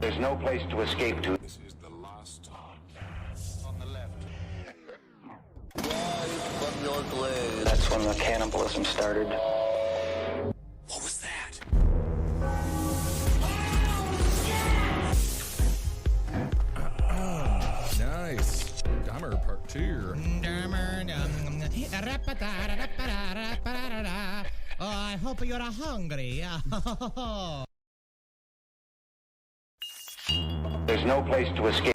There's no place to escape to. This is the last time. On the left. That's when the cannibalism started. What was that? Nice. Dahmer part 2. Oh, I hope you're hungry. There's no place to escape.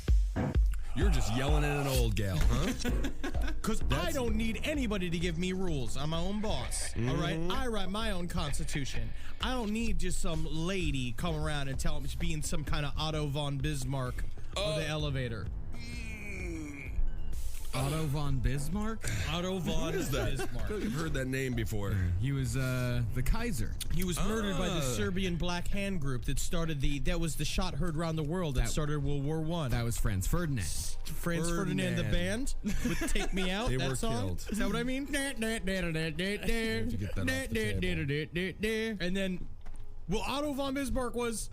You're just yelling at an old gal, huh? Because I don't need anybody to give me rules. I'm my own boss. All right? I write my own constitution. I don't need just some lady come around and tell me she's being some kind of Otto von Bismarck of the elevator. Otto von Bismarck? Otto von Bismarck. I've heard that name before. He was the Kaiser. He was murdered by the Serbian Black Hand Group that started that was the shot heard around the world that started World War I. That was Franz Ferdinand. Franz Ferdinand, the band with Take Me Out, They that were song. killed. Is that what I mean? Get that off the table. And then, well, Otto von Bismarck was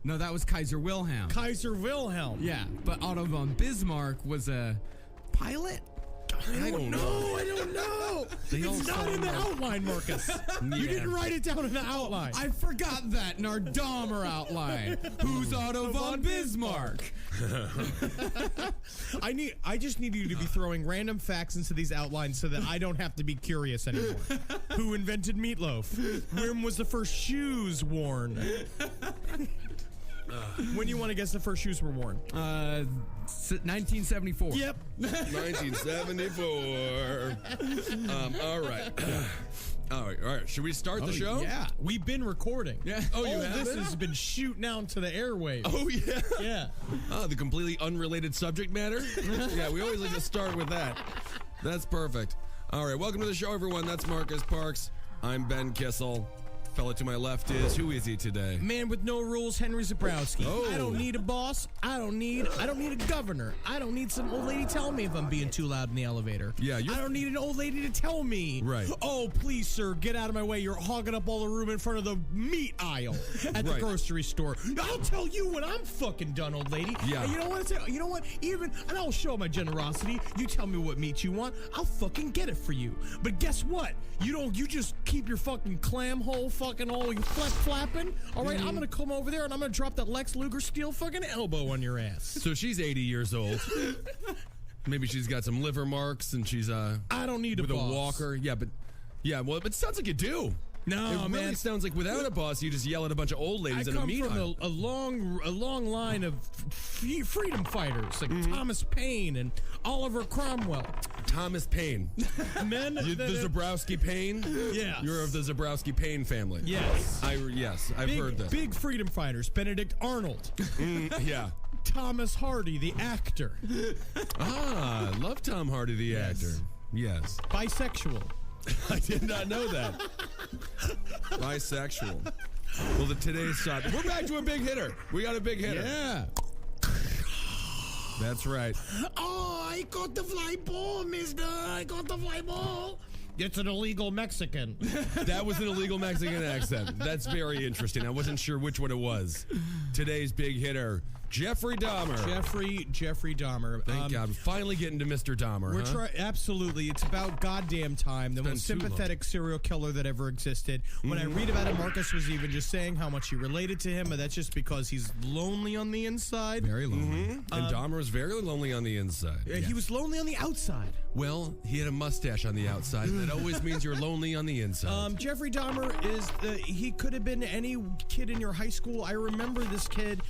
No, that was Kaiser Wilhelm. Kaiser Wilhelm. Yeah, but Otto von Bismarck was a pilot? I don't know. It's not in the outline, Marcus. You didn't write it down in the outline. I forgot that in our Dahmer outline. Who's Otto von Bismarck? I just need you to be throwing random facts into these outlines so that I don't have to be curious anymore. Who invented meatloaf? When was the first shoes worn? When do you want to guess the first shoes were worn? 1974. Yep. 1974. All right. All right. Should we start the show? Yeah. We've been recording. Yeah. Oh, you have this been? has been shooting out to the airwaves. Oh, yeah. Yeah. Oh, the completely unrelated subject matter? Yeah, we always like to start with that. That's perfect. All right, welcome to the show, everyone. That's Marcus Parks. I'm Ben Kissel. Fella to my left is, who is he today? Man with no rules, Henry Zabrowski. Oh. I don't need a boss. I don't need a governor. I don't need some old lady telling me if I'm being too loud in the elevator. Yeah, I don't need an old lady to tell me. Right. Oh, please, sir, get out of my way. You're hogging up all the room in front of the meat aisle at the Right. grocery store. I'll tell you when I'm fucking done, old lady. Yeah. And you know what? And I'll show my generosity. You tell me what meat you want, I'll fucking get it for you. But guess what? You just keep your fucking clam hole fucking all your flapping. All right, I'm gonna come over there and I'm gonna drop that Lex Luger steel fucking elbow on your ass. So she's 80 years old. Maybe she's got some liver marks and she's I don't need with a a boss. walker. Yeah, but it sounds like you do. No, It really man. sounds like without a boss, you just yell at a bunch of old I ladies in a come meat from aisle. a long line of freedom fighters like Thomas Paine and Oliver Cromwell. Thomas Paine. Men, The Zabrowski Paine? Yeah. You're of the Zabrowski Paine family. Yes. Yes, I've heard this. Big freedom fighters. Benedict Arnold. Yeah. Thomas Hardy, the actor. I love Tom Hardy, the actor. Yes. Bisexual. I did not know that. Bisexual. Well, today's topic. We're back to a big hitter. We got a big hitter. Yeah. That's right. Oh, I caught the fly ball, mister. I caught the fly ball. It's an illegal Mexican. That was an illegal Mexican accent. That's very interesting. I wasn't sure which one it was. Today's big hitter, Jeffrey Dahmer. Jeffrey Dahmer. Thank God. We're finally getting to Mr. Dahmer. We're huh? absolutely. It's about goddamn time. The most been too sympathetic serial killer that ever existed. When I read about it, Marcus was even just saying how much he related to him, but that's just because he's lonely on the inside. Very lonely. And Dahmer was very lonely on the inside. He was lonely on the outside. Well, he had a mustache on the outside, and that always means you're lonely on the inside. Jeffrey Dahmer he could have been any kid in your high school. I remember this kid.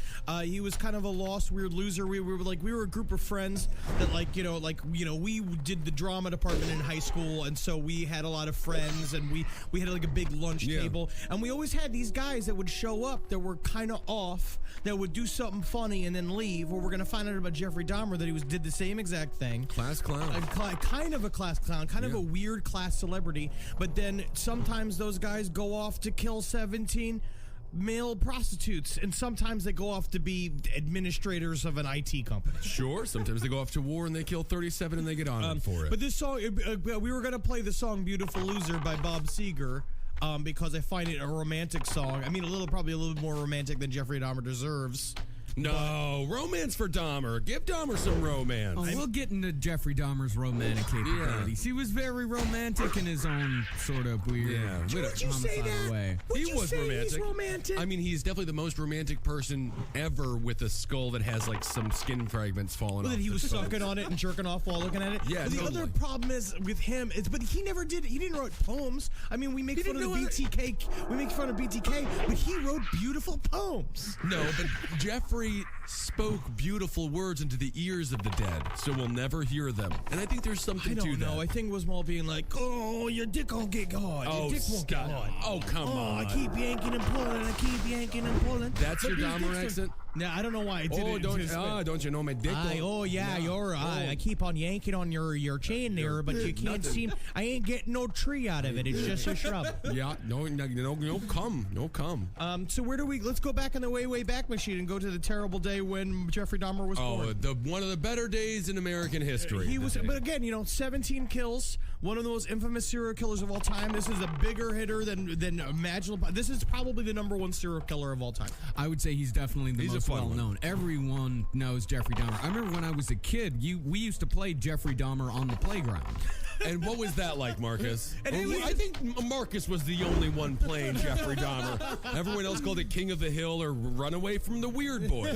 He was kind of a lost, weird loser. We were a group of friends that we did the drama department in high school, and so we had a lot of friends, and we had like a big lunch table, and we always had these guys that would show up that were kind of off, that would do something funny and then leave. Well, we're gonna find out about Jeffrey Dahmer that he did the same exact thing. Class clown. Kind of a class clown, kind of a weird class celebrity, but then sometimes those guys go off to kill 17 male prostitutes, and sometimes they go off to be administrators of an IT company. Sure, sometimes they go off to war and they kill 37 and they get honored for it. But this song, we were going to play the song Beautiful Loser by Bob Seger. because I find it a romantic song. I mean, probably a little bit more romantic than Jeffrey Dahmer deserves. No, romance for Dahmer. Give Dahmer some romance. Oh, we'll get into Jeffrey Dahmer's romantic capabilities. He was very romantic in his own sort of weird, Would you say that? way. Would He you was say romantic. He's romantic. I mean, he's definitely the most romantic person ever with a skull that has like some skin fragments falling off. That he the was skull. sucking on it and jerking off while looking at it. Yeah, But the totally. other problem is with him is, but he never did. He didn't write poems. I mean, we make fun of the BTK. We make fun of BTK, but he wrote beautiful poems. No, but Jeffrey spoke beautiful words into the ears of the dead, so we'll never hear them. And I think there's something I to don't that. know. I think it was more being like, oh, your dick won't get hard. Oh, Your dick won't get stop. hard. Oh, come on. I keep yanking and pulling. I keep yanking and pulling. That's But your these Dahmer dicks are- accent? No, I don't know why I did it. Don't you know my dick? Oh yeah, I keep on yanking on your chain there, but you can't seem. I ain't getting no tree out of it. It's just a shrub. Yeah, no, come. So where do we? Let's go back in the way back machine and go to the terrible day when Jeffrey Dahmer was born. One of the better days in American history. He was, but again, 17 kills, one of the most infamous serial killers of all time. This is a bigger hitter than imaginable. This is probably the #1 serial killer of all time. I would say he's definitely the most a fun well one. known. Everyone knows Jeffrey Dahmer. I remember when I was a kid, we used to play Jeffrey Dahmer on the playground. And what was that like, Marcus? And it was- I think Marcus was the only one playing Jeffrey Dahmer. Everyone else called it King of the Hill or Runaway from the Weird Boy.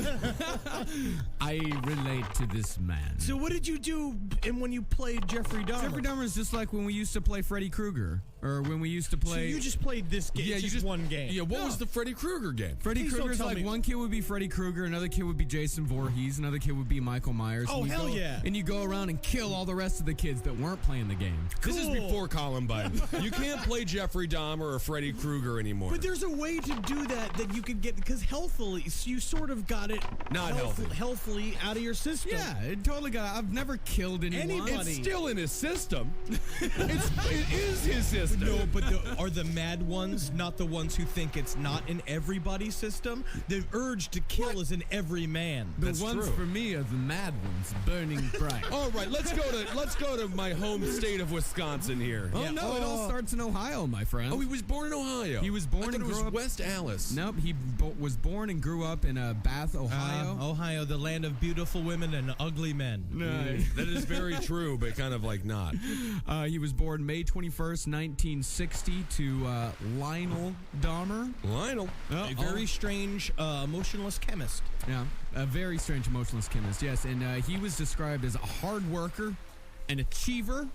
I relate to this man. So what did you do when you played Jeffrey Dahmer? Jeffrey Dahmer is just like when we used to play Freddy Krueger, or when we used to So play. you just played this game. Yeah, just one game. Yeah, what was the Freddy Krueger game? Freddy Please don't Krueger's tell like me- one kid would be Freddy Krueger, another kid would be Jason Voorhees, another kid would be Michael Myers. Oh, and you hell go- yeah. And you go around and kill all the rest of the kids that weren't playing the game. This is Cool. before Columbine. You can't play Jeffrey Dahmer or Freddy Krueger anymore. But there's a way to do that you could get, because healthily, you sort of got it Not healthy. healthily out of your system. Yeah, it totally got. I've never killed anyone. Anybody. it's still in his system. It is his system. No, but are the mad ones not the ones who think it's not in everybody's system? The urge to kill is in every man. The That's ones true. for me are the mad ones, burning bright. All right, let's go to my home state of Wisconsin here. Oh no, it all starts in Ohio, my friend. Oh, he was born in Ohio. He was born I thought and it was grew up- West Alice. Nope, he was born and grew up in Bath, Ohio. Ohio, the land of beautiful women and ugly men. That is very true, but kind of like not. He was born May 21st, 1960 to Lionel Dahmer. Lionel. A very strange, emotionless chemist. Yeah, a very strange emotionless chemist, yes. And he was described as a hard worker, an achiever,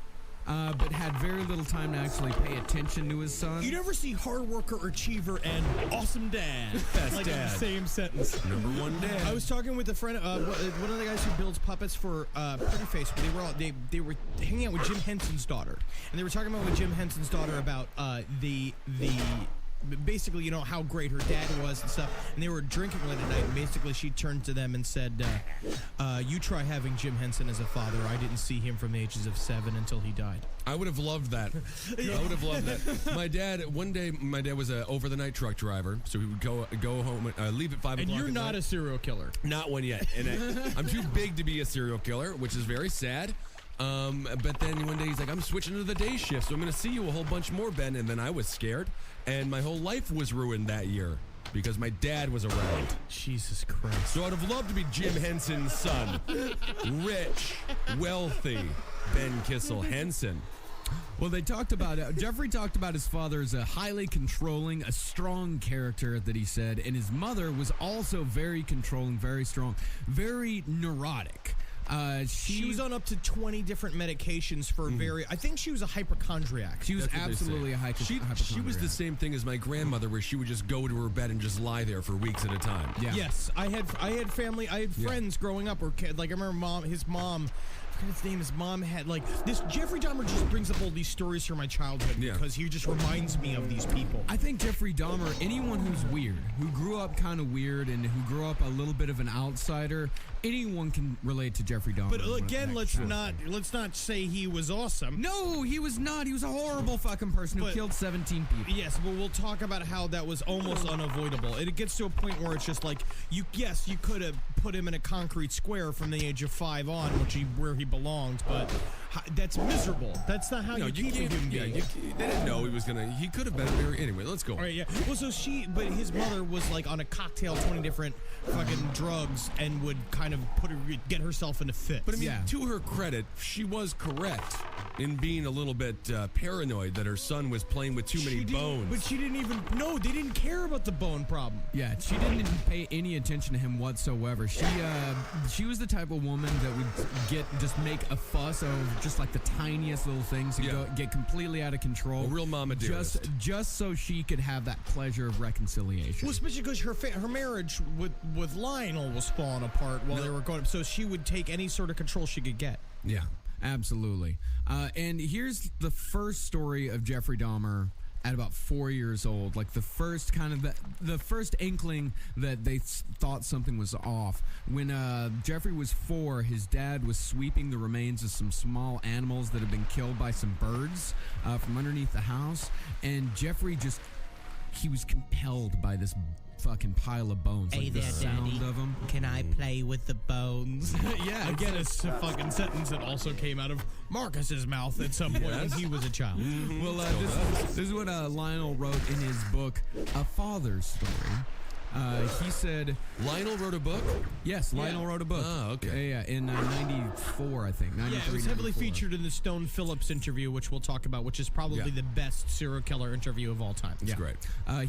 but had very little time to actually pay attention to his son. You never see hard worker, achiever, and awesome dad Best like in dad. the same sentence. #1 dad. I was talking with a friend, one of the guys who builds puppets for Pretty Face. They were hanging out with Jim Henson's daughter, and they were talking about with Jim Henson's daughter about the basically, how great her dad was and stuff. And they were drinking late at night. And basically, she turned to them and said, "You try having Jim Henson as a father. I didn't see him from the ages of 7 until he died." I would have loved that. I would have loved that. My dad was a over the night truck driver, so he would go home, leave at 5 And o'clock. you're at not night. a serial killer. Not one yet. And I'm too big to be a serial killer, which is very sad. But then one day he's like, I'm switching to the day shift, so I'm going to see you a whole bunch more, Ben. And then I was scared, and my whole life was ruined that year because my dad was around. Jesus Christ. So I'd have loved to be Jim Henson's son. Rich, wealthy Ben Kissel Henson. Well, they talked about Jeffrey talked about his father as a highly controlling, a strong character that he said, and his mother was also very controlling, very strong, very neurotic. She was on up to 20 different medications for I think she was a hypochondriac. She was That's what they absolutely a say. hypochondriac. She was the same thing as my grandmother, where she would just go to her bed and just lie there for weeks at a time. Yeah. Yes, I had family. I had friends growing up, or like I remember his mom. I forget his name. His mom had like this. Jeffrey Dahmer just brings up all these stories from my childhood because he just reminds me of these people. I think Jeffrey Dahmer, anyone who's weird, who grew up kind of weird and who grew up a little bit of an outsider, anyone can relate to Jeffrey Dahmer. But again, let's not say he was awesome. No, he was not. He was a horrible fucking person who killed 17 people. Yes, but we'll talk about how that was almost unavoidable. And it gets to a point where it's just like you could have put him in a concrete square from the age of 5 on, where he belonged, but That's miserable. That's not how No, you keep a can't. human Yeah, being. they didn't know he was gonna. He could have been there anyway. Let's go. All right, yeah. Well, so but his mother was like on a cocktail, 20 different fucking drugs, and would kind of get herself in a fit. But I mean, Yeah. to her credit, she was correct in being a little bit paranoid that her son was playing with too many bones. But she didn't even. No, they didn't care about the bone problem. Yeah, she didn't even pay any attention to him whatsoever. She was the type of woman that would just make a fuss over just like the tiniest little things and Yeah. get completely out of control. A real mama dearest. just so she could have that pleasure of reconciliation. Well, especially because her marriage with Lionel was falling apart while they were going up, so she would take any sort of control she could get. Yeah, absolutely. And here's the first story of Jeffrey Dahmer at about 4 years old, like the first kind of the first inkling that they thought something was off. When Jeffrey was 4, his dad was sweeping the remains of some small animals that had been killed by some birds from underneath the house, and Jeffrey he was compelled by this fucking pile of bones, like the sound of them. Can I play with the bones? Yeah, Again, it's a fucking sentence that also came out of Marcus's mouth at some point when he was a child. Well, this is what Lionel wrote in his book, A Father's Story. He said, Lionel wrote a book? yes, Lionel wrote a book. Oh, okay. Yeah, in 94, I think. 93, Yeah, it was heavily 94. featured in the Stone Phillips interview, which we'll talk about, which is probably Yeah. the best serial killer interview of all time. It's great.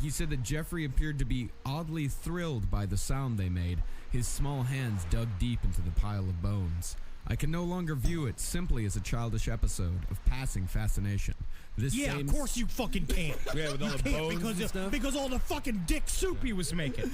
He said that Jeffrey appeared to be oddly thrilled by the sound they made. His small hands dug deep into the pile of bones. I can no longer view it simply as a childish episode of passing fascination. This Yeah, same of course you fucking can't. Yeah, with all You the can't bones and stuff? because all the fucking dick soup he was making.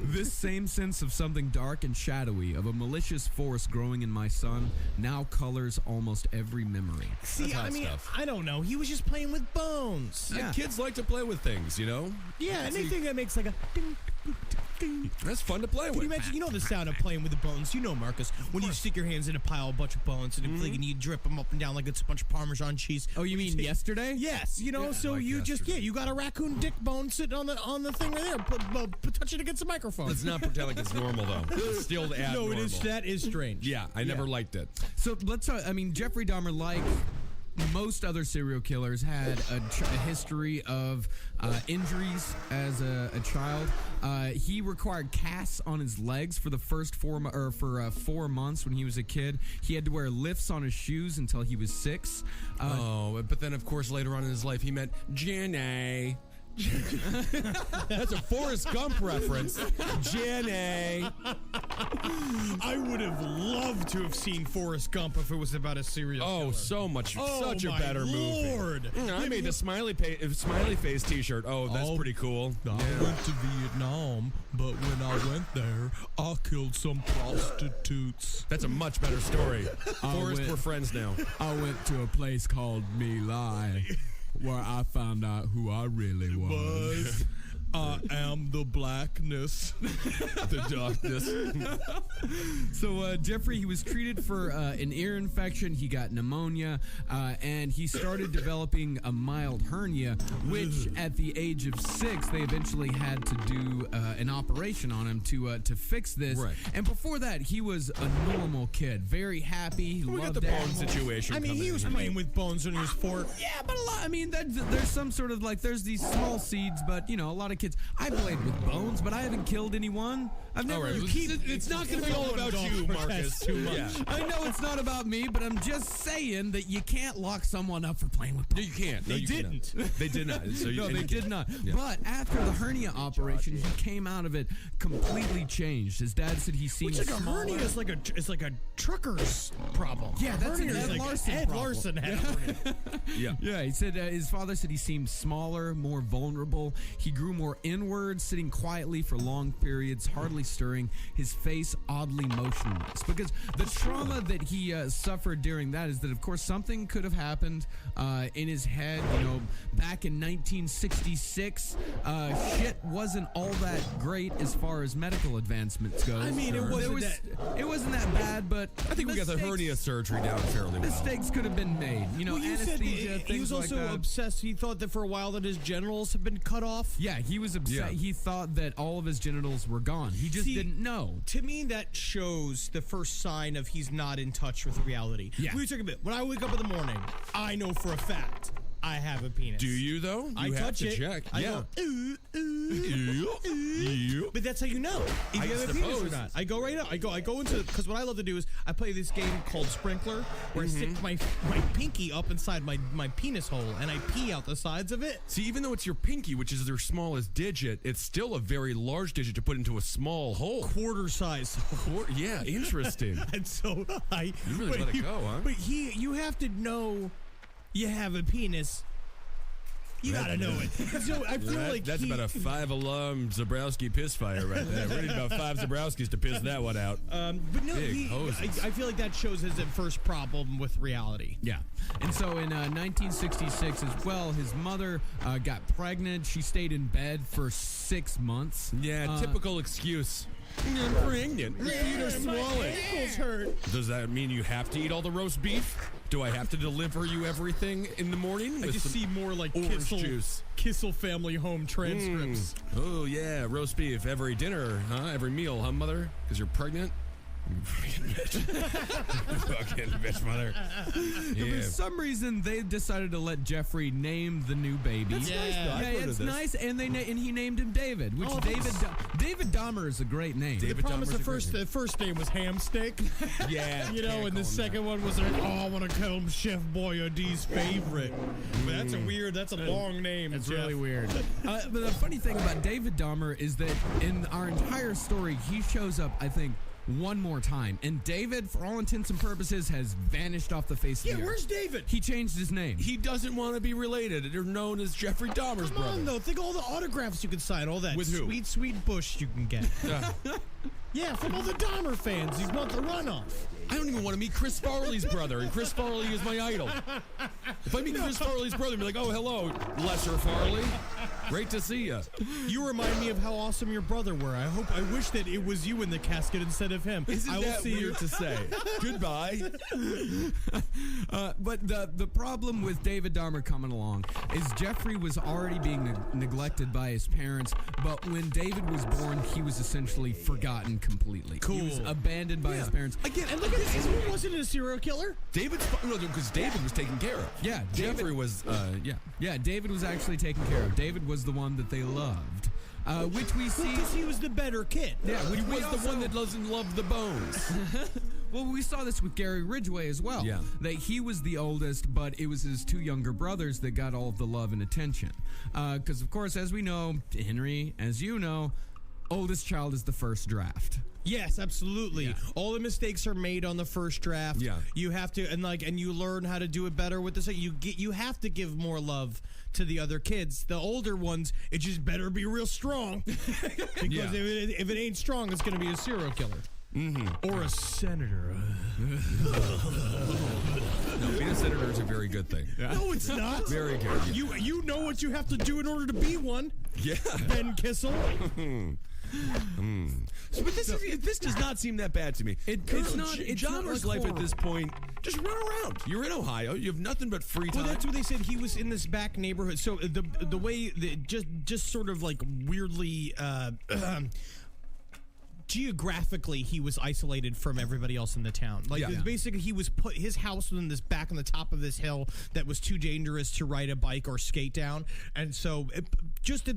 This same sense of something dark and shadowy, of a malicious force growing in my son, now colors almost every memory. See, hot I mean, stuff. I don't know. He was just playing with bones. Yeah. Kids like to play with things, you know? Yeah, anything that makes like a ding, ding, ding. That's fun to play Can with. you imagine? You know the sound of playing with the bones. You know, Marcus, when you stick your hands in a pile, a bunch of bones, and and you drip them up and down like it's a bunch of Parmesan cheese. Oh, you mean yesterday? Yes, you know. So like you yesterday. you got a raccoon dick bone sitting on the thing right there. Touch it against the microphone. Let's not pretend like it's normal, though. It's still abnormal. No, it is. That is strange. Yeah, I never liked it. So let's talk. I mean, Jeffrey Dahmer, like most other serial killers, had a history of injuries as a child. He required casts on his legs for the first 4 months when he was a kid. He had to wear lifts on his shoes until he was 6. But then, of course, later on in his life, he met Jenny. That's a Forrest Gump reference. Jenny. I would have loved to have seen Forrest Gump if it was about a serial killer. Oh, so much. Oh, such a my better Lord. movie. I made the smiley face T-shirt. Oh, that's pretty cool. I went to Vietnam, but when I went there, I killed some prostitutes. That's a much better story. Forrest, went- we're friends now. I went to a place called My Lai, where I found out who I really was. I am the blackness. The darkness. So Jeffrey, he was treated for an ear infection. He got pneumonia, and he started developing a mild hernia, which at the age of 6, they eventually had to do an operation on him to fix this. Right. And before that, he was a normal kid, very happy. He We got loved the bone animals. situation. I mean, coming he was in. playing with bones when he was 4. Yeah, but a lot. I mean, there's some sort of like there's these small seeds, but you know, a lot of kids. I played with bones, but I haven't killed anyone. I've never. All right, it's not going to be all about you, Marcus. Too much. Yeah. I know it's not about me, but I'm just saying that you can't lock someone up for playing with No, bones. you can't. No, They you didn't. cannot. They did not. So No, and they you did not. Yeah. But after the hernia operation, he came out of it completely changed. His dad said he seemed Which like a smaller. hernia is like a trucker's problem. Yeah, that's Hernia an is Ed like Larson Ed problem. Larson had a hernia. Yeah. Yeah, he said his father said he seemed smaller, more vulnerable. He grew more inward, sitting quietly for long periods, hardly stirring, his face oddly motionless. Because the trauma that he suffered during that is that, of course, something could have happened in his head. You know, back in 1966, shit wasn't all that great as far as medical advancements go. I mean, it wasn't that bad, but I think we got the hernia surgery down fairly well. Mistakes could have been made. You know, Well, you said anesthesia, he things was also like that. obsessed. He thought that for a while that his genitals had been cut off. Yeah, he He was upset. Yeah. He thought that all of his genitals were gone. He just See, didn't know. To me, that shows the first sign of he's not in touch with reality. Yeah. We took a bit. When I wake up in the morning, I know for a fact I have a penis. Do you though? You I have touch to it. check. I yeah. go, but that's how you know if you have a penis or suppose. not. I go right up. I go into, because what I love to do is I play this game called Sprinkler, where I stick my pinky up inside my penis hole and I pee out the sides of it. See, even though it's your pinky, which is their smallest digit, it's still a very large digit to put into a small hole. Quarter size. Yeah, interesting. And so I. You really but let it go, huh? But you have to know you have a penis. You gotta know it. So I feel like that's about a 5-alarm Zabrowski piss fire right there. We need about 5 Zabrowskis to piss that one out. But no, Big hoses. I feel like that shows his first problem with reality. Yeah. And so in 1966 as well, his mother got pregnant. She stayed in bed for 6 months. Yeah, typical excuse. I'm pregnant. My feet are swollen. Ankles hurt. Does that mean you have to eat all the roast beef? Do I have to deliver you everything in the morning? I with just some see more like orange juice. Kissel family home transcripts. Oh, yeah, roast beef every dinner, huh? Every meal, huh, mother? Because you're pregnant? You fucking bitch. Fucking bitch, mother. Yeah. For some reason, they decided to let Jeffrey name the new baby. That's nice, though. I've Yeah, heard of it's this. nice, and he named him David, which David Dahmer is a great name. David The problem is Dahmer's a great the first name was Hamsteak. Yeah. You know, can't and the call him second one was like, oh, I want to call him Chef Boyardee's favorite. But that's a long name. It's Jeff. really weird. But the funny thing about David Dahmer is that in our entire story, he shows up, I think, one more time. And David, for all intents and purposes, has vanished off the face of the earth. Where's David? He changed his name. He doesn't want to be related. They're known as Jeffrey Dahmer's Come brother. on, though. Think of all the autographs you can sign, all that With who? sweet, sweet bush you can get. Yeah, from all the Dahmer fans. He's want the runoff. I don't even want to meet Chris Farley's brother, and Chris Farley is my idol. If I meet Chris Farley's brother, I'd be like, oh, hello, Lesser Farley. Great to see you. You remind me of how awesome your brother were. I wish that it was you in the casket instead of him. Isn't I will that see weird you. to say? Goodbye. But the problem with David Dahmer coming along is Jeffrey was already being neglected by his parents, but when David was born, he was essentially forgotten completely. He was Cool. abandoned by his parents. Again, and look at this. He wasn't a serial killer. Because David was taken care of. Yeah, Jeffrey was, Yeah, David was actually taken care of. David was the one that they loved, which we see. Because he was the better kid. Yeah, which He we was the also- one that doesn't love the bones. Well, we saw this with Gary Ridgway as well. Yeah. That he was the oldest, but it was his 2 younger brothers that got all of the love and attention. Because, of course, as we know, Henry, as you know, oldest child is the first draft. Yes, absolutely. Yeah. All the mistakes are made on the first draft. Yeah. You have to and you learn how to do it better with this. You have to give more love to the other kids. The older ones, it just better be real strong. Because Yeah. if it ain't strong, it's going to be a serial killer. Mm-hmm. Or a senator. No, being a senator is a very good thing. No, it's not. Very good. You know what you have to do in order to be one. Yeah. Ben Kissel. So, but this does not seem that bad to me. It's not Dahmer's like life at horror. this point. Just run around. You're in Ohio. You have nothing but free time. Well, that's what they said. He was in this back neighborhood. So the way just sort of like weirdly geographically he was isolated from everybody else in the town. Like Yeah. basically he was put his house was in this back on the top of this hill that was too dangerous to ride a bike or skate down. And so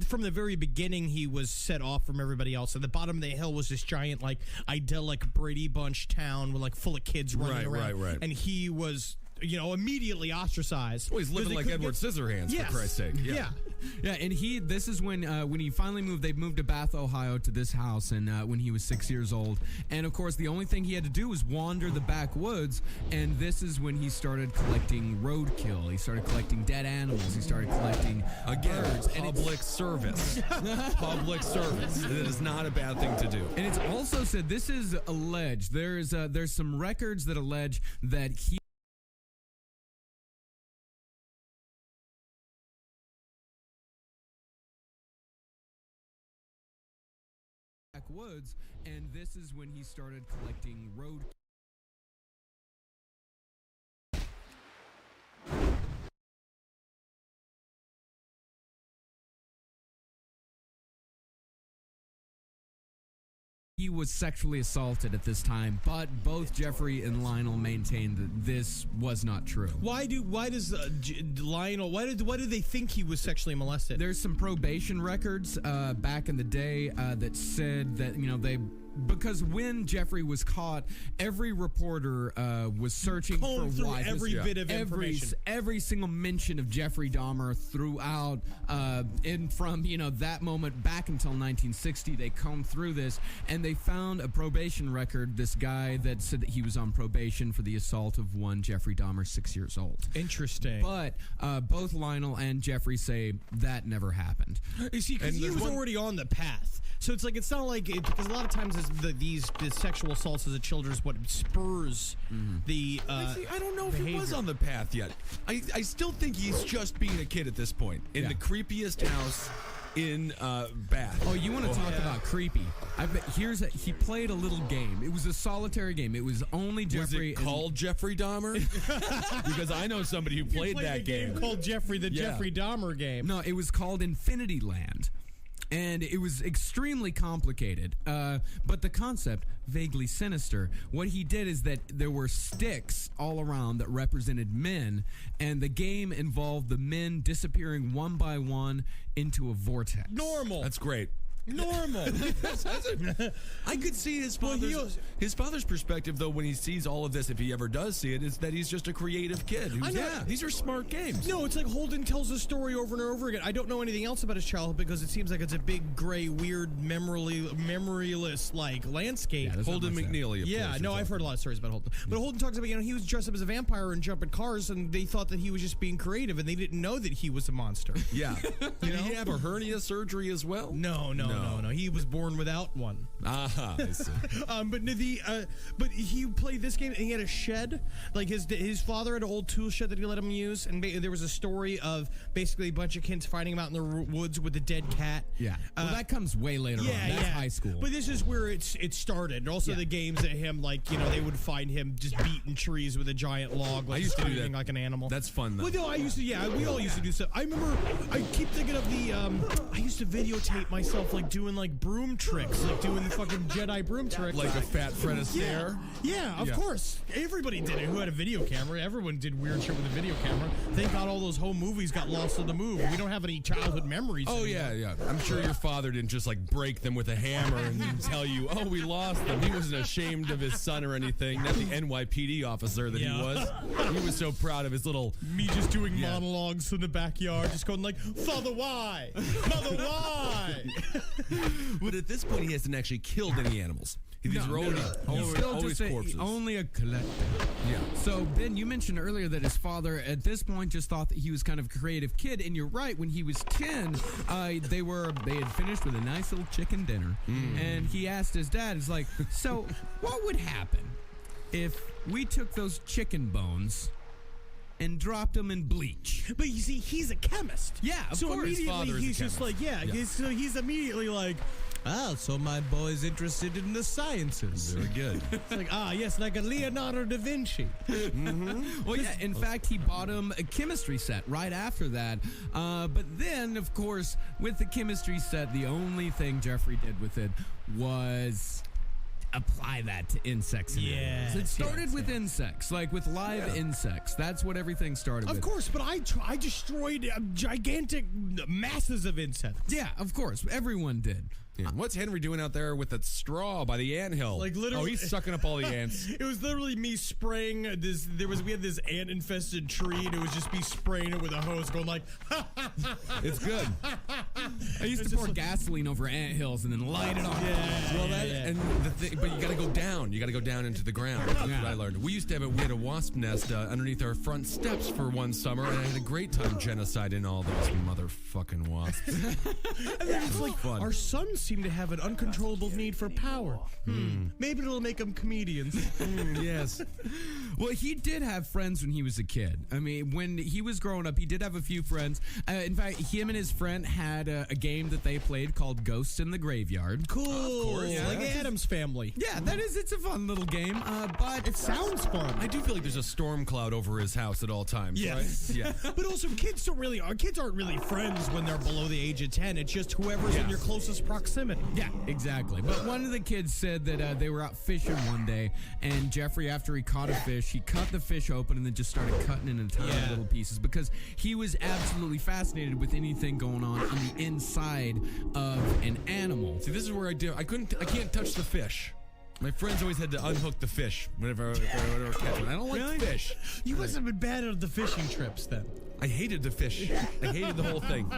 from the very beginning he was set off from everybody else. At the bottom of the hill was this giant like idyllic Brady Bunch town with like full of kids running around. Right. And he was immediately ostracized. Well, he's living Because like they Edward couldn't Scissorhands, Yes. for Christ's sake. Yeah. Yeah, and this is when he finally moved. They moved to Bath, Ohio, to this house, and when he was 6 years old. And of course, the only thing he had to do was wander the backwoods. And this is when he started collecting roadkill. He started collecting dead animals. He started collecting birds. And Public service. Public service. It is not a bad thing to do. And it's also said this is alleged. There's some records that allege that he. Backwoods, and this is when he started collecting road. he was sexually assaulted at this time, but both Jeffrey and Lionel maintained that this was not true. Why do they think he was sexually molested? There's some probation records back in the day that said that, because when Jeffrey was caught, every reporter was searching for through why every bit of information. Every single mention of Jeffrey Dahmer throughout, and from that moment back until 1960, they combed through this and they found a probation record. This guy that said that he was on probation for the assault of one Jeffrey Dahmer, 6 years old. Interesting. But both Lionel and Jeffrey say that never happened. You see, because he was already on the path. So it's not like because a lot of times these sexual assaults as a child is what spurs the. I don't know if he was behavior. on the path yet. I still think he's just being a kid at this point in the creepiest house in Bath. Oh, you want to talk about creepy? I bet he played a little game. It was a solitary game. It was only Jeffrey. Was it called Jeffrey Dahmer? Because I know somebody who played that a game called Jeffrey Jeffrey Dahmer game. No, it was called Infinity Land. And it was extremely complicated, but the concept, vaguely sinister. What he did is that there were sticks all around that represented men, and the game involved the men disappearing one by one into a vortex. Normal. That's great. Normal. I could see his father's perspective, though, when he sees all of this, if he ever does see it, is that he's just a creative kid. These are smart games. No, it's like Holden tells the story over and over again. I don't know anything else about his childhood because it seems like it's a big, gray, weird, memoryless like landscape. Yeah, Holden McNeely. I've heard a lot of stories about Holden. But Holden talks about he was dressed up as a vampire and jumping cars, and they thought that he was just being creative, and they didn't know that he was a monster. Yeah. Did he have a hernia surgery as well? No. He was born without one. Aha. I see. But he played this game and he had a shed. Like his father had an old tool shed that he let him use, and there was a story of basically a bunch of kids finding him out in the woods with a dead cat. Yeah. Well, that comes way later on. That's high school. But this is where it started. And also the games that him they would find him just beating trees with a giant log, like I used to do screaming that. like an animal. That's fun though. Well, no, I used to. Yeah, we all used to do stuff. I remember. I keep thinking of the. I used to videotape myself doing broom tricks, doing the fucking Jedi broom trick. Like a fat Fred Astaire? Yeah, of course. Everybody did it who had a video camera. Everyone did weird shit with a video camera. Thank God all those home movies got lost in the move. We don't have any childhood memories anymore. Yeah. I'm sure your father didn't just break them with a hammer and tell you, oh, we lost them. He wasn't ashamed of his son or anything. Not the NYPD officer that he was. He was so proud of his little... Me just doing monologues in the backyard, just going Father, why? Mother, why? But at this point, he hasn't actually killed any animals. These are always corpses. Only a collector. Yeah. So, Ben, you mentioned earlier that his father, at this point, just thought that he was kind of a creative kid. And you're right. When he was 10, they had finished with a nice little chicken dinner. And he asked his dad, he's like, so what would happen if we took those chicken bones and dropped them in bleach? But you see, he's a chemist. Yeah, of so course. immediately he's just so he's immediately so my boy's interested in the sciences. Very good. It's yes, like a Leonardo da Vinci. Well, yeah, in fact, he bought him a chemistry set right after that. But then, of course, with the chemistry set, the only thing Jeffrey did with it was apply that to insects and animals. It started with insects, with live insects. That's what everything started with. Of course, but I destroyed gigantic masses of insects. Yeah, of course. Everyone did. Yeah. What's Henry doing out there with that straw by the anthill? Literally, oh, he's sucking up all the ants. It was literally me spraying this. We had this ant-infested tree, and it was just me spraying it with a hose, going It's good. I used to pour gasoline over anthills and then light it on. But you got to go down. You got to go down into the ground. That's what I learned. We used to have a wasp nest underneath our front steps for one summer, and I had a great time genociding all those motherfucking wasps. And then it's fun. Our sons seem to have an uncontrollable need for power. Maybe it'll make them comedians. Yes. Well, he did have friends when he was a kid. I mean, when he was growing up, he did have a few friends. In fact, him and his friend had a game that they played called Ghosts in the Graveyard. Cool. Of course, yeah. Like Adam's Family. Yeah, it's a fun little game, but It sounds fun. I do feel like there's a storm cloud over his house at all times, Yes. right? Yeah. But also, kids aren't really friends when they're below the age of 10. It's just whoever's in your closest proximity. Yeah, exactly. But one of the kids said that they were out fishing one day, and Jeffrey, after he caught a fish, he cut the fish open and then just started cutting it into tiny little pieces because he was absolutely fascinated with anything going on the inside of an animal. See, this is where I can't touch the fish. My friends always had to unhook the fish whenever I catch one. I don't like fish. You must have been bad at the fishing trips then. I hated the fish. I hated the whole thing.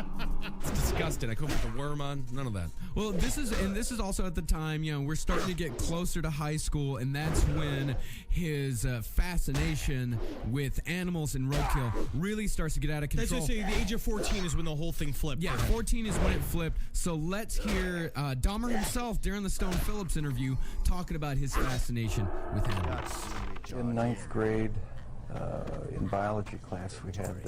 It's disgusting. I couldn't put the worm on. None of that. Well, this is also at the time, we're starting to get closer to high school, and that's when his fascination with animals and roadkill really starts to get out of control. That's what I say, the age of 14 is when the whole thing flipped. Yeah, 14 is when it flipped. So let's hear Dahmer himself during the Stone Phillips interview talking about his fascination with animals. In ninth grade, in biology class, we had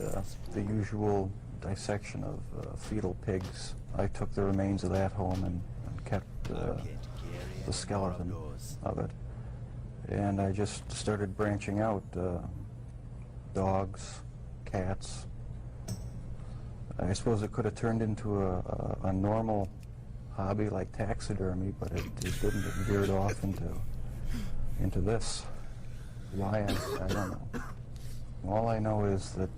the usual dissection of fetal pigs. I took the remains of that home and kept the skeleton of it. And I just started branching out, dogs, cats. I suppose it could have turned into a normal hobby like taxidermy, but it didn't. It veered off into this. Why, I don't know. All I know is that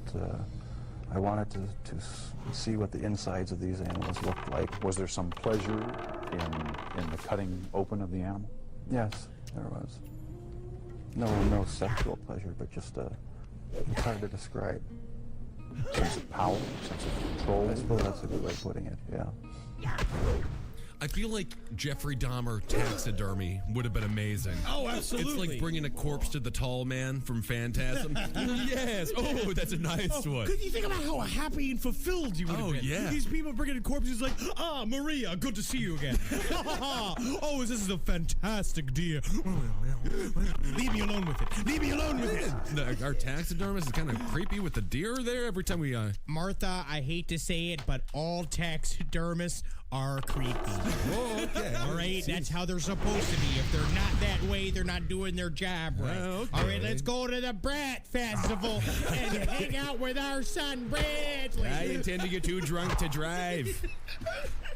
I wanted to see what the insides of these animals looked like. Was there some pleasure in the cutting open of the animal? Yes, there was. No sexual pleasure, but just it's hard to describe. Sense of power, sense of control? I suppose that's a good way of putting it, yeah. I feel like Jeffrey Dahmer taxidermy would have been amazing. Oh, absolutely. It's like bringing a corpse to the tall man from Phantasm. Yes. Oh, that's a nice one. Could you think about how happy and fulfilled you would have been? yeah. These people bringing corpses like, Maria, good to see you again. Oh, this is a fantastic deer. Leave me alone with it. Leave me alone with it. Our taxidermist is kind of creepy with the deer there every time we... Martha, I hate to say it, but all taxidermists are creepy. Oh, okay. All right, that's how they're supposed to be. If they're not that way, they're not doing their job right. Okay. All right, let's go to the Brat Festival and hang out with our son, Bradley. I intend to get too drunk to drive.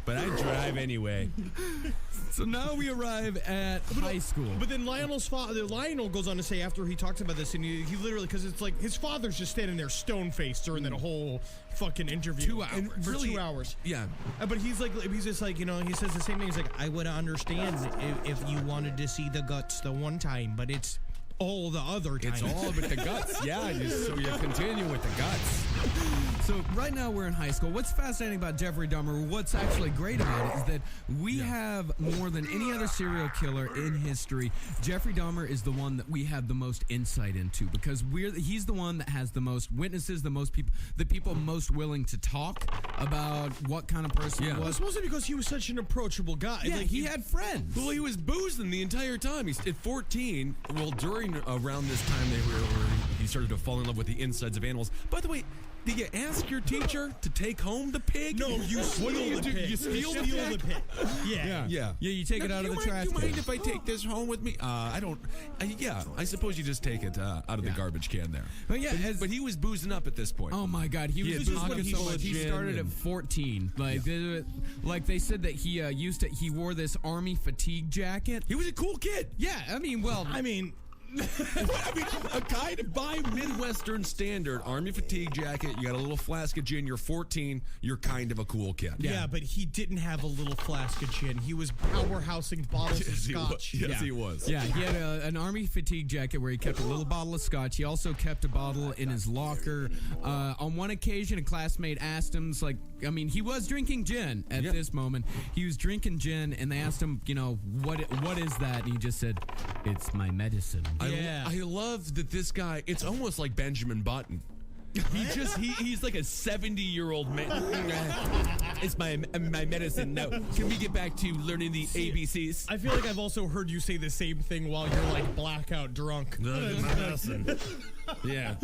But I drive anyway. So now we arrive at high school. But then Lionel's father, Lionel goes on to say after he talks about this, and he literally, because it's like his father's just standing there stone-faced during that whole fucking interview. 2 hours. For Really? 2 hours. Yeah. But he's just like, he says the same thing. He's like, I would understand if you wanted to see the guts the one time, but it's all the other times. It's all with the guts. Yeah, so you continue with the guts. So right now we're in high school. What's fascinating about Jeffrey Dahmer, what's actually great about it, is that we have more than any other serial killer in history. Jeffrey Dahmer is the one that we have the most insight into because he's the one that has the most witnesses, the people most willing to talk about what kind of person he Well, was. it's mostly because he was such an approachable guy. Yeah, Like, he had friends. Well, he was boozing the entire time. He's at 14. Well, during around this time, he started to fall in love with the insides of animals. By the way, did you ask your teacher to take home the pig? No, you steal What do you the do? pig. You steal the the pig. Yeah. Yeah. Yeah, you take it out of the trash Do you mind can. if I take this home with me? I don't. Yeah, I suppose you just take it out of the garbage can there. But yeah, But he was boozing up at this point. oh my God, he was had talking pockets so full of much. He gin started at and- 14. Like they said that he wore this army fatigue jacket. He was a cool kid. Yeah, I mean, A guy to buy Midwestern standard army fatigue jacket. You got a little flask of gin. You're 14. You're kind of a cool kid. Yeah, but he didn't have a little flask of gin. He was powerhousing bottles of Yes, he was. scotch. Yes, he was. Yeah, he had an army fatigue jacket where he kept a little bottle of scotch. He also kept a bottle in his locker. On one occasion, a classmate asked him, he was drinking gin at this moment. He was drinking gin, and they asked him, what is that? And he just said, it's my medicine. I love that this guy, it's almost like Benjamin Button. He's like a 70-year-old man. It's my medicine. No, can we get back to learning the ABCs? I feel like I've also heard you say the same thing while you're like blackout drunk. Yeah.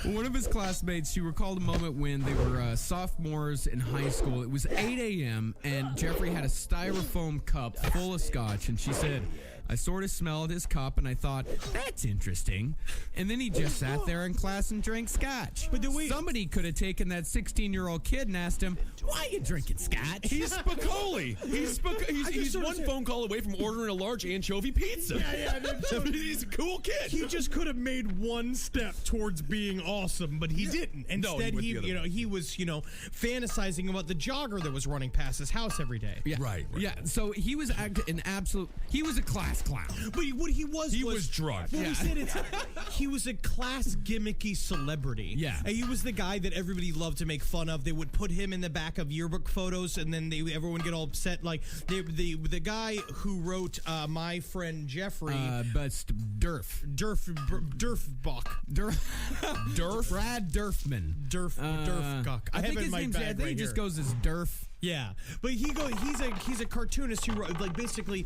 One of his classmates, she recalled a moment when they were sophomores in high school. It was 8 a.m. and Jeffrey had a styrofoam cup full of scotch, and she said, I sort of smelled his cup and I thought, that's interesting. And then he just sat there in class and drank scotch. But somebody could have taken that 16-year-old kid and asked him, why are you drinking scotch? He's Spicoli. He's one phone call away from ordering a large anchovy pizza. He's a cool kid. He just could have made one step towards being awesome, but he didn't. Instead, he was fantasizing about the jogger that was running past his house every day. Yeah. Right. Yeah. So he was he was a class clown. But what he was drunk. Well, we said he was a class gimmicky celebrity. Yeah. And he was the guy that everybody loved to make fun of. They would put him in the back of yearbook photos, and then everyone get all upset. Like the guy who wrote My Friend Jeffrey, but Durf Brad Durfman. Durfguck. I think his name's I think he just goes as Durf. Yeah, but he's a cartoonist who wrote, basically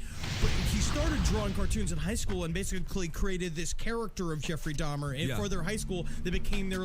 he started drawing cartoons in high school and basically created this character of Jeffrey Dahmer, and for their high school they became their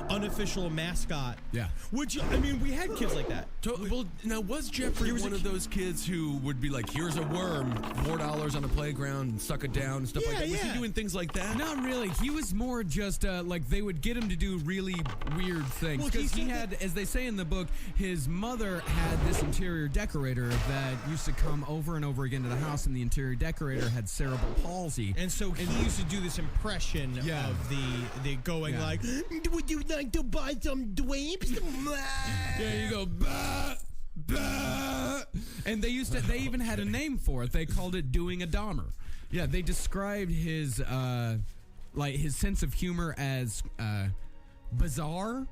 unofficial mascot. Yeah, which we had kids like that. Well, now was Jeffrey one of those kids who would be like, here's a worm, $4 on the playground, and suck it down and stuff like that? Was he doing things like that? Not really. He was more just they would get him to do really weird things because he had, as they say in the book, his mother had this interior decorator that used to come over and over again to the house, and the interior decorator had cerebral palsy. And so he used to do this impression of the going like, would you like to buy some drapes? Yeah, you go, bah, bah. And they even had a name for it. They called it doing a Dahmer. Yeah, they described his his sense of humor as bizarre,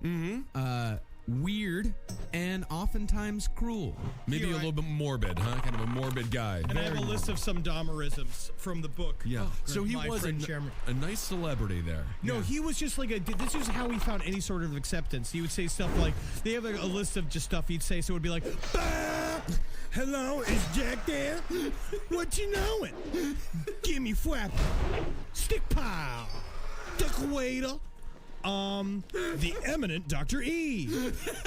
weird, and oftentimes cruel. Maybe a little bit morbid, huh? Kind of a morbid guy. And I have a list of some Dahmerisms from the book. Yeah. So he was a nice celebrity there. No, he was just like this is how he found any sort of acceptance. He would say stuff like, they have a list of just stuff he'd say, so it would be like, bah! Hello, is Jack there? What you knowin'? Give me flap. Stick pile. Duck waiter. The eminent Dr. E.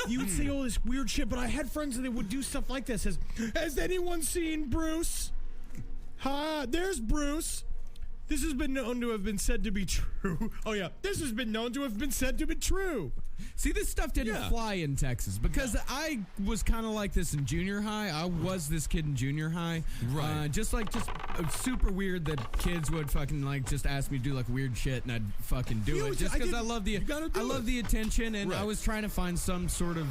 You would say all this weird shit, but I had friends that would do stuff like this. Has anyone seen Bruce? Ha, there's Bruce. This has been known to have been said to be true. Oh, yeah. This has been known to have been said to be true. See, this stuff didn't fly in Texas because I was kind of like this in junior high. I was this kid in junior high. Right. Just super weird that kids would fucking just ask me to do weird shit and I'd fucking do it just because I love the attention, and I was trying to find some sort of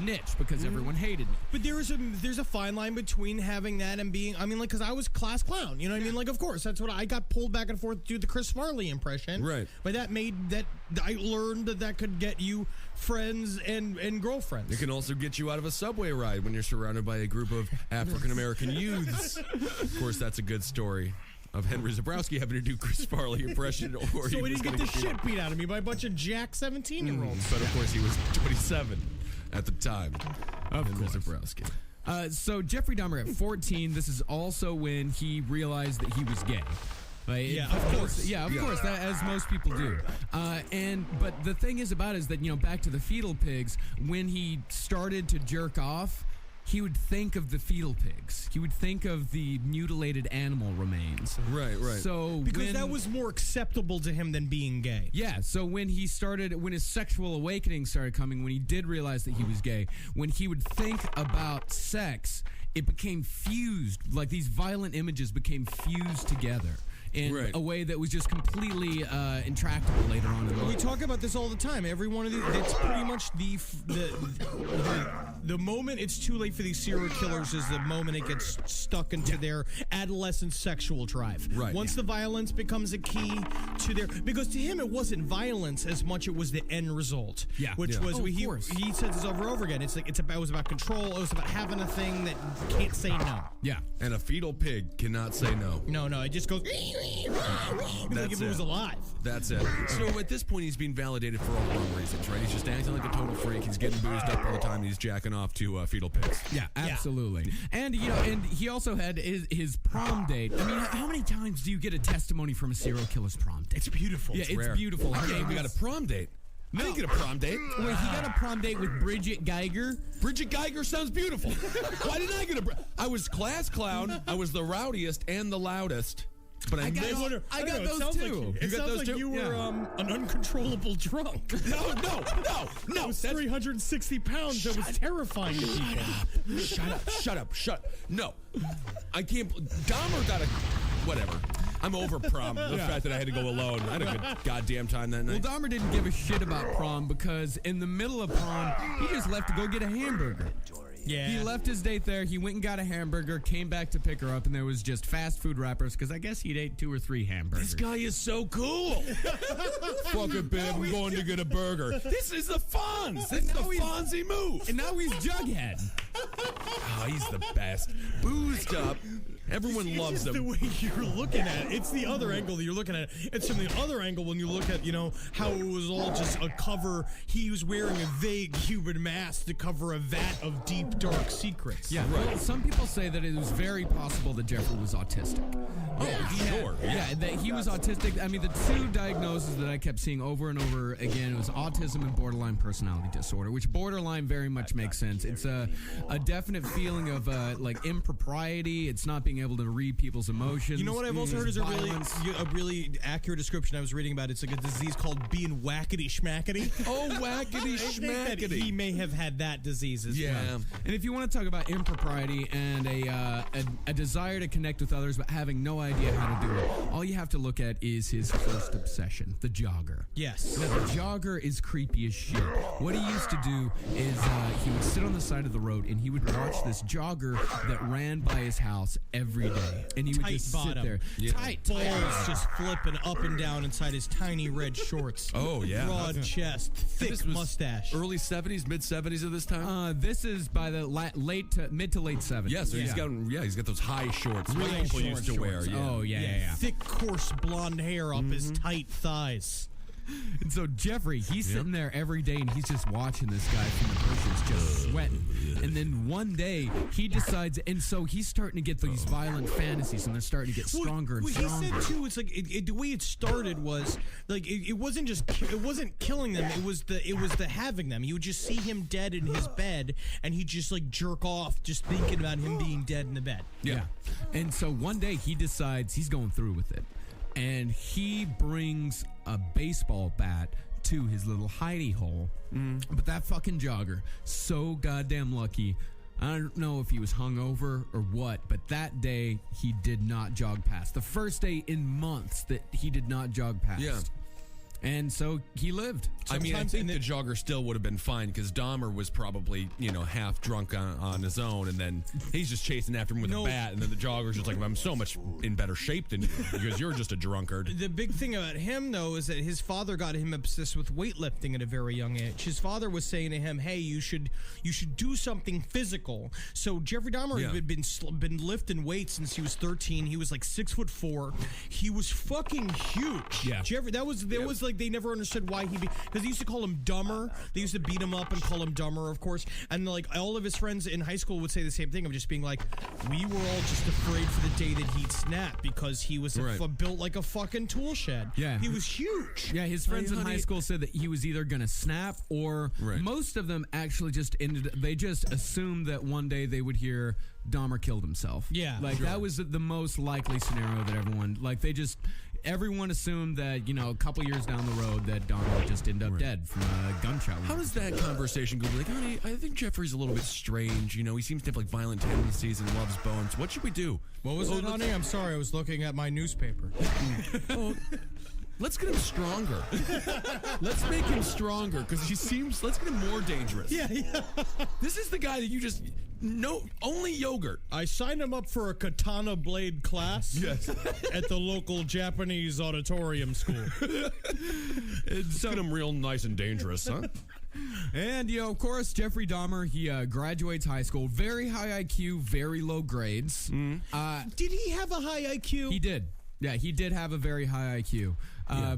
niche because everyone hated me. But there's a fine line between having that and being, because I was class clown. You know what I mean? Of course, that's what I got pulled back and forth to do the Chris Farley impression. Right. But I learned that could get you friends and girlfriends. It can also get you out of a subway ride when you're surrounded by a group of African-American youths. Of course, that's a good story of Henry Zabrowski having to do Chris Farley impression. So he didn't get the shit beat out of me by a bunch of jack 17-year-olds. But of course, he was 27 at the time. Henry Zabrowski. So Jeffrey Dahmer at 14, this is also when he realized that he was gay. Of course. Yeah, of course, that, as most people do. But the thing is about it is that, back to the fetal pigs, when he started to jerk off, he would think of the fetal pigs. He would think of the mutilated animal remains. Right. So because that was more acceptable to him than being gay. Yeah, so when his sexual awakening started coming, when he did realize that he was gay, when he would think about sex, it became fused, these violent images became fused together in a way that was just completely intractable later on in life. We talk about this all the time. Every one of these, it's pretty much the moment it's too late for these serial killers is the moment it gets stuck into their adolescent sexual drive. Right. Once the violence becomes a key to because to him it wasn't violence as much it was the end result. Yeah. Which was he says this over and over again. It was about control. It was about having a thing that can't say no. Yeah. And a fetal pig cannot say no. No, it just goes. like if it was alive. That's it. So at this point, he's being validated for all the wrong reasons, right? He's just acting like a total freak. He's getting boozed up all the time. And he's jacking off to fetal pigs. Yeah, absolutely. And and he also had his prom date. I mean, how many times do you get a testimony from a serial killer's prom date? It's beautiful. Yeah, it's rare. beautiful. I can't even got a prom date. I didn't get a prom date. Wait, he got a prom date with Bridget Geiger. Bridget Geiger sounds beautiful. Why didn't I get I was class clown. I was the rowdiest and the loudest. But I got those too. It sounds like you were an uncontrollable drunk. No. It was 360 pounds. That was terrifying to people. Shut up. No. I can't. Dahmer got a. Whatever. I'm over prom. The fact that I had to go alone. I had a good goddamn time that night. Well, Dahmer didn't give a shit about prom because in the middle of prom, he just left to go get a hamburger. Yeah. He left his date there. He went and got a hamburger, came back to pick her up, and there was just fast food wrappers because I guess he'd ate 2 or 3 hamburgers. This guy is so cool. Fuck it, babe. I'm going to get a burger. This is the Fonz. This is the Fonzie move. And now he's Jughead. Oh, he's the best. Boozed up. Everyone loves the him. way you're looking at it. It's the other angle that you're looking at. It's from the other angle when you look at, how it was all just a cover. He was wearing a vague human mask to cover a vat of deep, dark secrets. Yeah, right. Well, some people say that it was very possible that Jeffrey was autistic. Sure. Yeah, that he was autistic. I mean, the 2 diagnoses that I kept seeing over and over again was autism and borderline personality disorder, which borderline very much makes sense. It's a definite feeling of like impropriety. It's not being able to read people's emotions. You know what I've also heard is a really accurate description I was reading about. It's like a disease called being wackety schmackety. Oh, wackety schmackety. He may have had that disease as well. And if you want to talk about impropriety and a desire to connect with others but having no idea how to do it, all you have to look at is his first obsession, the jogger. Yes. Now, the jogger is creepy as shit. What he used to do is he would sit on the side of the road and he would watch this jogger that ran by his house every day. And he would Tight just bottom. sit there. Yeah. Tight balls just flipping up and down inside his tiny red shorts. Oh, yeah. Broad chest, thick This was mustache. Early 70s, mid 70s at this time? This is by the mid to late 70s. Yeah, so he's got those high shorts Really like people short used to wear. shorts. Yeah. Oh, yeah. Thick, coarse blonde hair up his tight thighs. And so Jeffrey, he's sitting there every day and he's just watching this guy from the bushes just sweating. And then one day he decides, and so he's starting to get these violent fantasies and they're starting to get stronger and stronger. He said too, it's like the way it started was like it wasn't killing them. It was the having them. You would just see him dead in his bed, and he'd just like jerk off just thinking about him being dead in the bed. Yeah. And so one day he decides he's going through with it. And he brings a baseball bat to his little hidey hole. But that fucking jogger, so goddamn lucky. I don't know if he was hungover or what, but that day he did not jog past. The first day in months that he did not jog past. Yeah. And so he lived. I mean, I Sometimes think in the jogger still would have been fine because Dahmer was probably, half drunk on his own, and then he's just chasing after him with a bat, and then the jogger's just like, I'm so much in better shape than you because you're just a drunkard. The big thing about him, though, is that his father got him obsessed with weightlifting at a very young age. His father was saying to him, "Hey, you should do something physical." So Jeffrey Dahmer had been lifting weights since he was 13. He was like 6'4". He was fucking huge. Yeah. Jeffrey, that was like they never understood why because they used to call him Dumber. They used to beat him up and call him Dumber, of course. And like all of his friends in high school would say the same thing of just being like, we were all just afraid for the day that he'd snap because he was built like a fucking tool shed. Yeah. He was huge. Yeah, his friends in high school said that he was either going to snap or most of them actually just they just assumed that one day they would hear Dahmer killed himself. Yeah. Like that was the most likely scenario that everyone assumed that, a couple years down the road that Dahmer would just end up dead from a gunshot wound. How does that conversation go? Like, honey, I think Jeffrey's a little bit strange. He seems to have like violent tendencies and loves bones. What should we do? What was it, honey? I'm sorry, I was looking at my newspaper. Let's get him stronger. Let's make him stronger because let's get him more dangerous. Yeah. This is the guy that you just, only yogurt. I signed him up for a katana blade class at the local Japanese auditorium school. Let's get him real nice and dangerous, huh? And, of course, Jeffrey Dahmer, he graduates high school. Very high IQ, very low grades. Did he have a high IQ? He did. Yeah, he did have a very high IQ.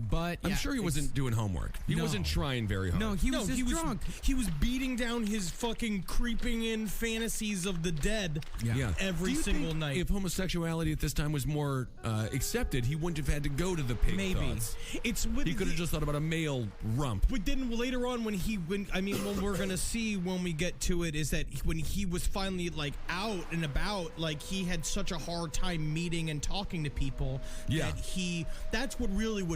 But I'm yeah, sure he wasn't doing homework. He No. wasn't trying very hard. No, he was just he was drunk. He was beating down his fucking creeping in fantasies of the dead. Yeah. Every Do you single think night. If homosexuality at this time was more accepted, he wouldn't have had to go to the pig Maybe thoughts. it's with He could have just thought about a male rump. But then later on, when we're gonna see when we get to it, is that when he was finally like out and about, like he had such a hard time meeting and talking to people. Yeah. That's what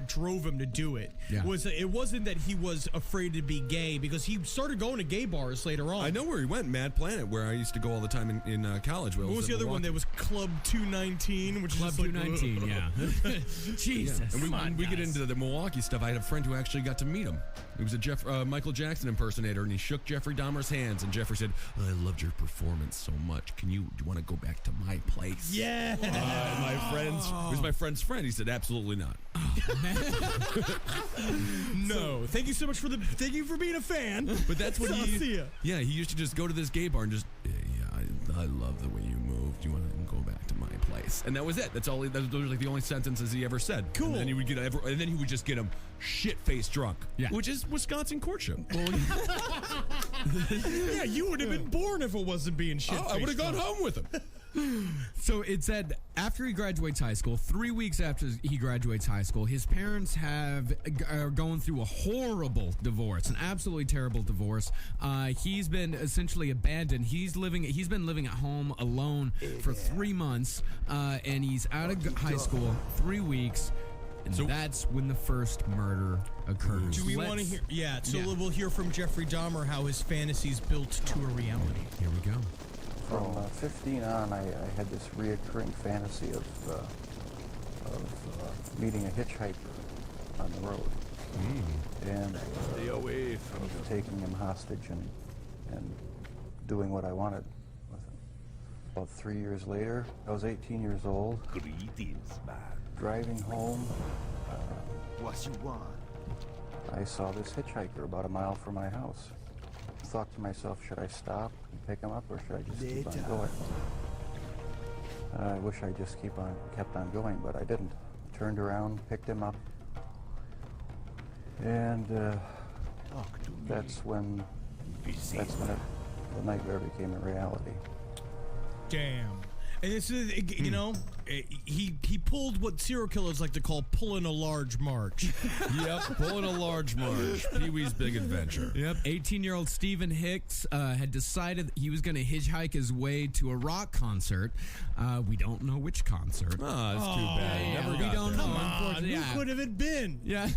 drove him to do it. Yeah. It wasn't that he was afraid to be gay, because he started going to gay bars later on. I know where he went, Mad Planet, where I used to go all the time in college. What was the other one? There was Club 219, which Club is like, 219, yeah. Jesus. And Come on, we get guys. into the Milwaukee stuff. I had a friend who actually got to meet him. He was a Michael Jackson impersonator, and he shook Jeffrey Dahmer's hands. And Jeffrey said, "I loved your performance so much. Do you want to go back to my place?" Yeah. It was my friend's friend. He said, "Absolutely not." No. Thank you so much thank you for being a fan. But that's what I'll see ya. Yeah, he used to just go to this gay bar and just, I love the way you moved. You want to go back to my place? And that was it. Those were like the only sentences he ever said. Cool. And then he would just get him shit-faced drunk. Yeah. Which is Wisconsin courtship. Yeah, you would have been born if it wasn't being shit. I would have gone home with him. So it said after he graduates high school, 3 weeks after he graduates high school, his parents are going through a horrible divorce, an absolutely terrible divorce. He's been essentially abandoned. He's been living at home alone for 3 months, and he's out of high school 3 weeks. And So- that's when the first murder occurs. Do we want to hear? Yeah, so we'll hear from Jeffrey Dahmer how his fantasies built to a reality. Here we go. From 15 on, I had this reoccurring fantasy of meeting a hitchhiker on the road. And Stay away from taking him hostage and doing what I wanted with him. About 3 years later, I was 18 years old, Greetings, man. driving home. What you want? I saw this hitchhiker about a mile from my house. I thought to myself, should I stop and pick him up, or should I just keep on going? I wish I just kept on going, but I didn't. Turned around, picked him up, and Talk to me. that's when Busy. the nightmare became a reality. Damn. And this is, you know, he pulled what serial killers like to call pulling a large march. Yep, pulling a large march. Pee-wee's Big Adventure. Yep. 18-year-old Stephen Hicks had decided he was going to hitchhike his way to a rock concert. We don't know which concert. Oh, that's too bad. yeah, Never we got don't there. know. Come on, Unfortunately, who yeah. could have it been? Yeah.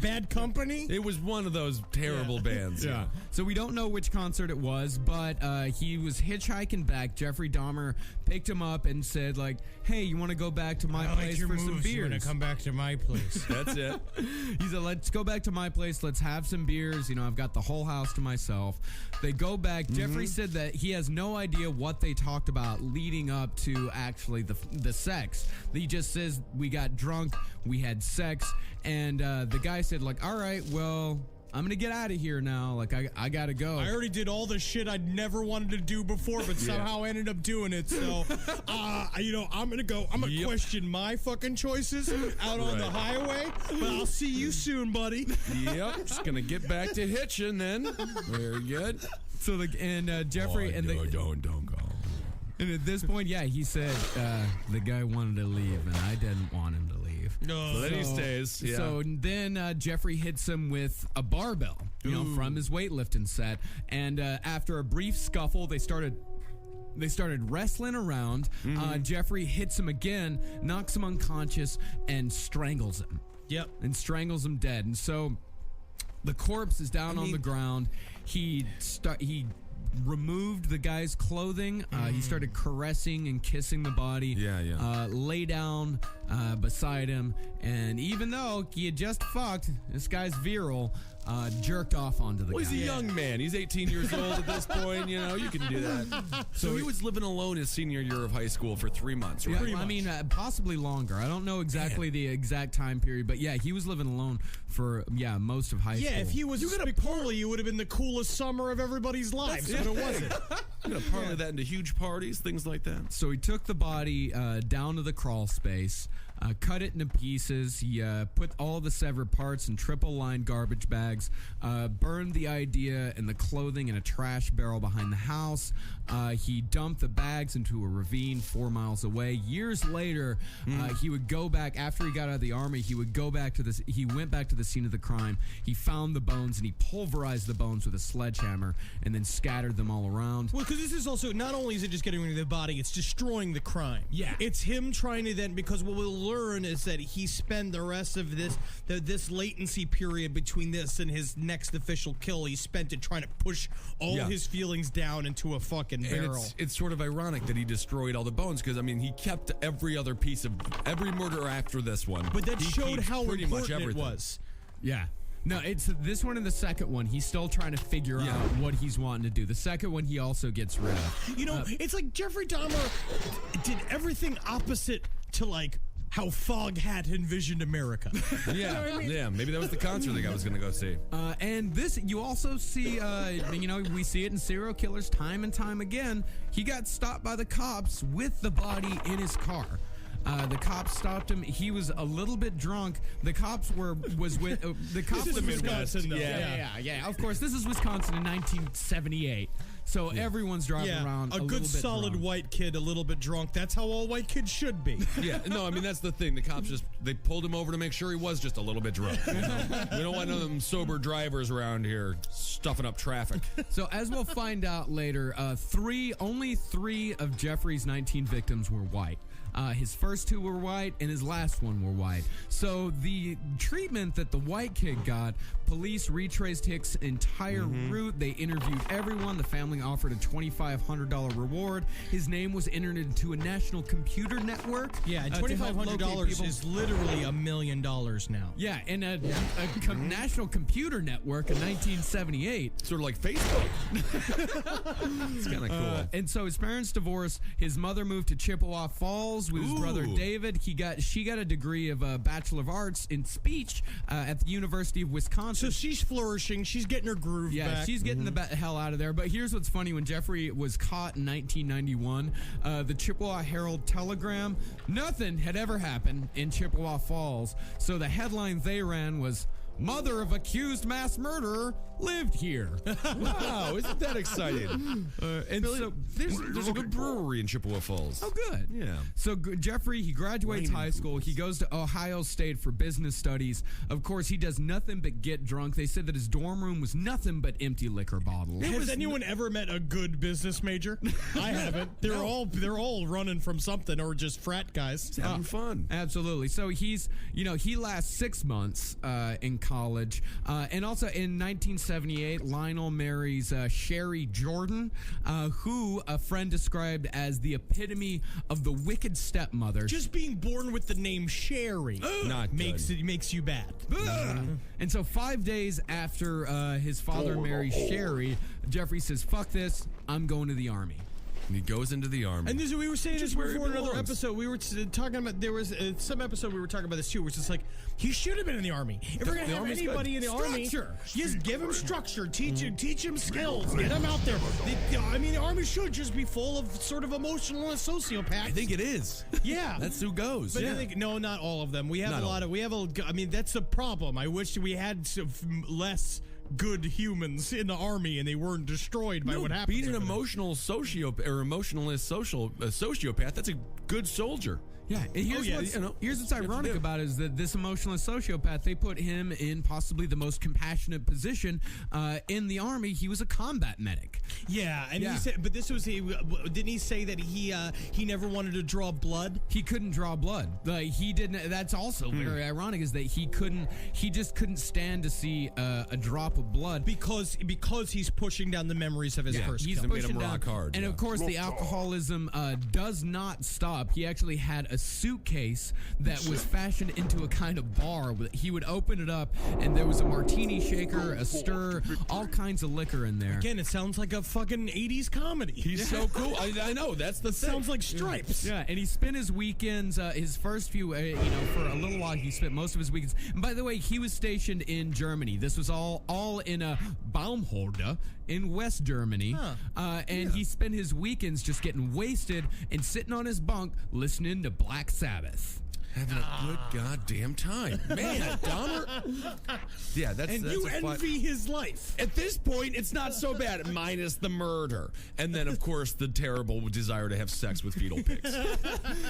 Bad Company? It was one of those terrible bands. Yeah. So we don't know which concert it was, but he was hitchhiking back. Jeffrey Dahmer picked him up and said, like, hey, you want to go back to my place for some You're gonna beers? come back to my place. That's it. He said, let's go back to my place. Let's have some beers. You know, I've got the whole house to myself. They go back. Jeffrey said that he has no idea what they talked about leading up to actually the sex. He just says, we got drunk, we had sex, and the guy said, like, all right, well, I'm gonna get out of here now. Like, I gotta go. I already did all the shit I'd never wanted to do before, but somehow ended up doing it. So, you know, I'm gonna go. I'm gonna question my fucking choices out on the highway. But I'll see you soon, buddy. Yep. Just gonna get back to hitching then. Very good. So Jeffrey and don't go. and at this point, yeah, he said the guy wanted to leave, and I didn't want him to leave. No. So then he stays. Yeah. So then Jeffrey hits him with a barbell, you know, from his weightlifting set. And after a brief scuffle, they started wrestling around. Jeffrey hits him again, knocks him unconscious, and strangles him. Yep. And strangles him dead. And so the corpse is down on the ground. He removed the guy's clothing. He started caressing and kissing the body. Lay down beside him, and even though he had just fucked, this guy's virile, jerked off onto the guy. He's a young man. He's 18 years old at this point. You know, you can do that. So he was living alone his senior year of high school for 3 months, right? Yeah, I mean, possibly longer. I don't know exactly the exact time period, but yeah, he was living alone for most of high school. Yeah, if he was Spicoli, it would have been the coolest summer of everybody's lives, but it wasn't. You know, parlay that into huge parties, things like that. So he took the body down to the crawl space. cut it into pieces. He put all the severed parts in triple-lined garbage bags, burned the idea and the clothing in a trash barrel behind the house. He dumped the bags into a ravine 4 miles away. Years later, he would go back, after he got out of the army, he went back to the scene of the crime. He found the bones and he pulverized the bones with a sledgehammer and then scattered them all around. Well, because this is also, not only is it just getting rid of the body, it's destroying the crime. Yeah. It's him trying to then, because what we'll learn is that he spent the rest of this latency period between this and his next official kill, he spent it trying to push all his feelings down into a fucking barrel. And it's sort of ironic that he destroyed all the bones, because, I mean, he kept every other piece of every murder after this one. But that He showed keeps how pretty much important it everything. was. Yeah. No, it's this one and the second one. He's still trying to figure out what he's wanting to do. The second one, he also gets rid of. You know, it's like Jeffrey Dahmer did everything opposite to, like, how Foghat envisioned America. Yeah, yeah. Maybe that was the concert that I was going to go see. And this, you also see, we see it in serial killers time and time again. He got stopped by the cops with the body in his car. The cops stopped him. He was a little bit drunk. The cops was with the cops. This is Wisconsin, though. Yeah. Of course, this is Wisconsin in 1978. So everyone's driving around a little good bit solid drunk. white kid, a little bit drunk. That's how all white kids should be. Yeah, no, I mean, that's the thing. The cops they pulled him over to make sure he was just a little bit drunk. You know? We don't want none of them sober drivers around here stuffing up traffic. So as we'll find out later, only three of Jeffrey's 19 victims were white. His first two were white, and his last one were white. So the treatment that the white kid got, police retraced Hicks' entire route. They interviewed everyone. The family offered a $2,500 reward. His name was entered into a national computer network. Yeah, to help locate $2,500 people. is literally $1 million now. Yeah, and a national computer network in 1978. Sort of like Facebook. It's kind of cool. And so his parents divorced. His mother moved to Chippewa Falls with his brother David. She got a degree of Bachelor of Arts in speech at the University of Wisconsin. So she's flourishing. She's getting her groove Yeah, back. she's getting the hell out of there. But here's what's funny. When Jeffrey was caught in 1991, the Chippewa Herald Telegram, nothing had ever happened in Chippewa Falls. So the headline they ran was, "Mother of accused mass murderer lived here." Wow, isn't that exciting? And so There's a good brewery in Chippewa Falls. Oh, good. Yeah. So Jeffrey, he graduates high school. He goes to Ohio State for business studies. Of course, he does nothing but get drunk. They said that his dorm room was nothing but empty liquor bottles. Has anyone ever met a good business major? I haven't. They're all running from something or just frat guys. Having fun. Absolutely. So he lasts 6 months in college. And also in 1978, Lionel marries Sherry Jordan, who a friend described as the epitome of the wicked stepmother. Just being born with the name Sherry Not makes you bad. And so 5 days after his father marries Sherry, Jeffrey says, "Fuck this, I'm going to the army." And he goes into the army. And we were saying this Just where he before in another belongs. episode. We were talking about, there was some episode we were talking about this too, which is like, he should have been in the army. If we're going to have army's anybody good. in the army, Structure. just give him structure, teach him skills, get him out there. The army should just be full of sort of emotionalist sociopaths. I think it is. Yeah. That's who goes. But yeah. I think, no, not all of them. We have Not a all. lot of, that's the problem. I wish we had less good humans in the army and they weren't destroyed by what happened. Being an over there. emotional emotionalist sociopath, that's a good soldier. Yeah, and here's what's ironic do. about it is that this emotionless sociopath, they put him in possibly the most compassionate position in the army. He was a combat medic. Yeah, and Yeah. he said, but didn't he say that he never wanted to draw blood? He couldn't draw blood. Like he didn't. That's also very ironic, is that he just couldn't stand to see a drop of blood. Because he's pushing down the memories of his first He's kill. made pushing him down. rock hard, And yeah. of course, the alcoholism does not stop. He actually had a suitcase that was fashioned into a kind of bar. He would open it up, and there was a martini shaker, a stir, all kinds of liquor in there. Again, it sounds like a fucking 80s comedy. He's so cool. I know. That's the thing. Sounds like Stripes. Yeah, and he spent his weekends, his first few, for a little while, he spent most of his weekends. And by the way, he was stationed in Germany. This was all in a Baumholder in West Germany. And he spent his weekends just getting wasted and sitting on his bunk listening to Black Sabbath. Having a good goddamn time. Man, Dahmer. Yeah, that's And that's you a fun- envy his life. At this point, it's not so bad, minus the murder. And then, of course, the terrible desire to have sex with fetal pigs.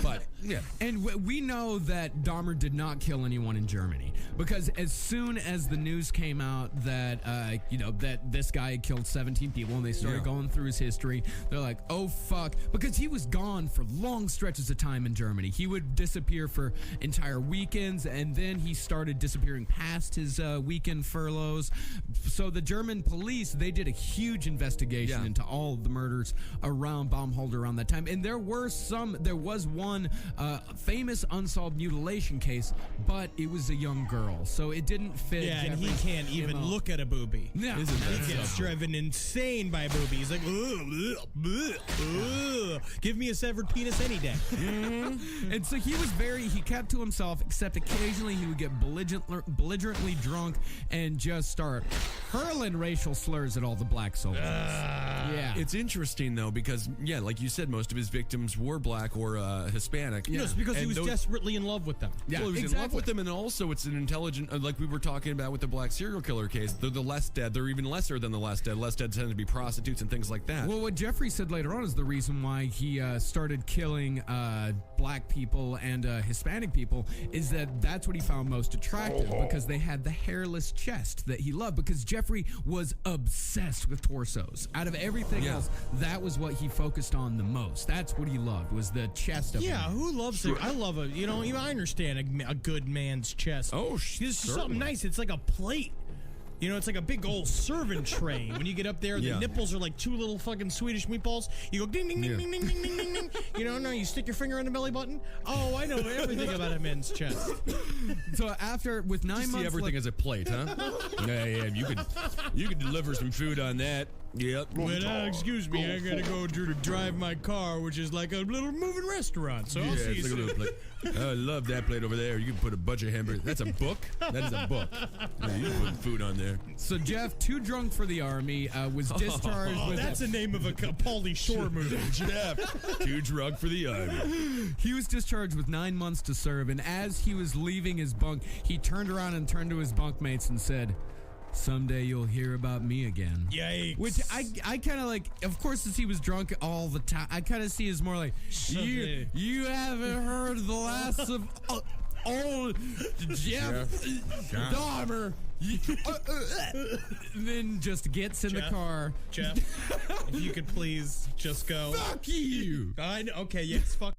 But, yeah. And we know that Dahmer did not kill anyone in Germany, because as soon as the news came out that that this guy had killed 17 people, and they started going through his history, they're like, oh fuck, because he was gone for long stretches of time in Germany. He would disappear for entire weekends, and then he started disappearing past his weekend furloughs. So the German police, they did a huge investigation into all of the murders around Baumholder around that time, and there was one famous unsolved mutilation case, but it was a young girl, so it didn't fit. Yeah, and he Jeffrey's can't even MO. look at a boobie. Yeah. Isn't that He gets something? driven insane by boobies. He's like, ugh, ugh, ugh, ugh. Give me a severed penis any day. And so he kept to himself, except occasionally he would get belligerently drunk and just start hurling racial slurs at all the black soldiers. Yeah. It's interesting, though, because, like you said, most of his victims were black or Hispanic. No, it's because he And was those- desperately in love with them. Yeah, well, he was in love exactly. with them, and also it's an intelligent, like we were talking about with the black serial killer case. They're the less dead. They're even lesser than the less dead. Less dead tend to be prostitutes and things like that. Well, what Jeffrey said later on is the reason why he started killing black people and Hispanic people is that's what he found most attractive, because they had the hairless chest that he loved, because Jeffrey was obsessed with torsos. Out of everything else, that was what he focused on the most. That's what he loved, was the chest of Yeah, him. who loves it? I love it. I understand a good man's chest. Oh, It's just certainly. something nice. It's like a plate. It's like a big old serving tray. When you get up there, the nipples are like two little fucking Swedish meatballs. You go ding, ding, ding, ding, ding, ding, ding, ding. You stick your finger in the belly button. Oh, I know everything about a men's chest. So with 9 See months everything left, as a plate, huh? Yeah, you could deliver some food on that. Yep. But excuse me, I gotta go to drive my car, which is like a little moving restaurant. So I'll see you it's like a soon. little plate. I love that plate over there. You can put a bunch of hamburgers. That's a book? That is a book. Yeah, you can put food on there. so Jeff, too drunk for the army, was discharged Oh, with that's the name of a Pauly Shore movie. Jeff, too drunk for the army. He was discharged with 9 months to serve, and as he was leaving his bunk, he turned around and turned to his bunkmates and said, "Someday you'll hear about me again." Yikes. Which I kind of like, of course, as he was drunk all the time, I kind of see as more like, you haven't heard the last of old Jeff Dahmer. Then just gets in the Jeff? car. Jeff, if you could please just go. Fuck you. I know. Okay, yes, fuck.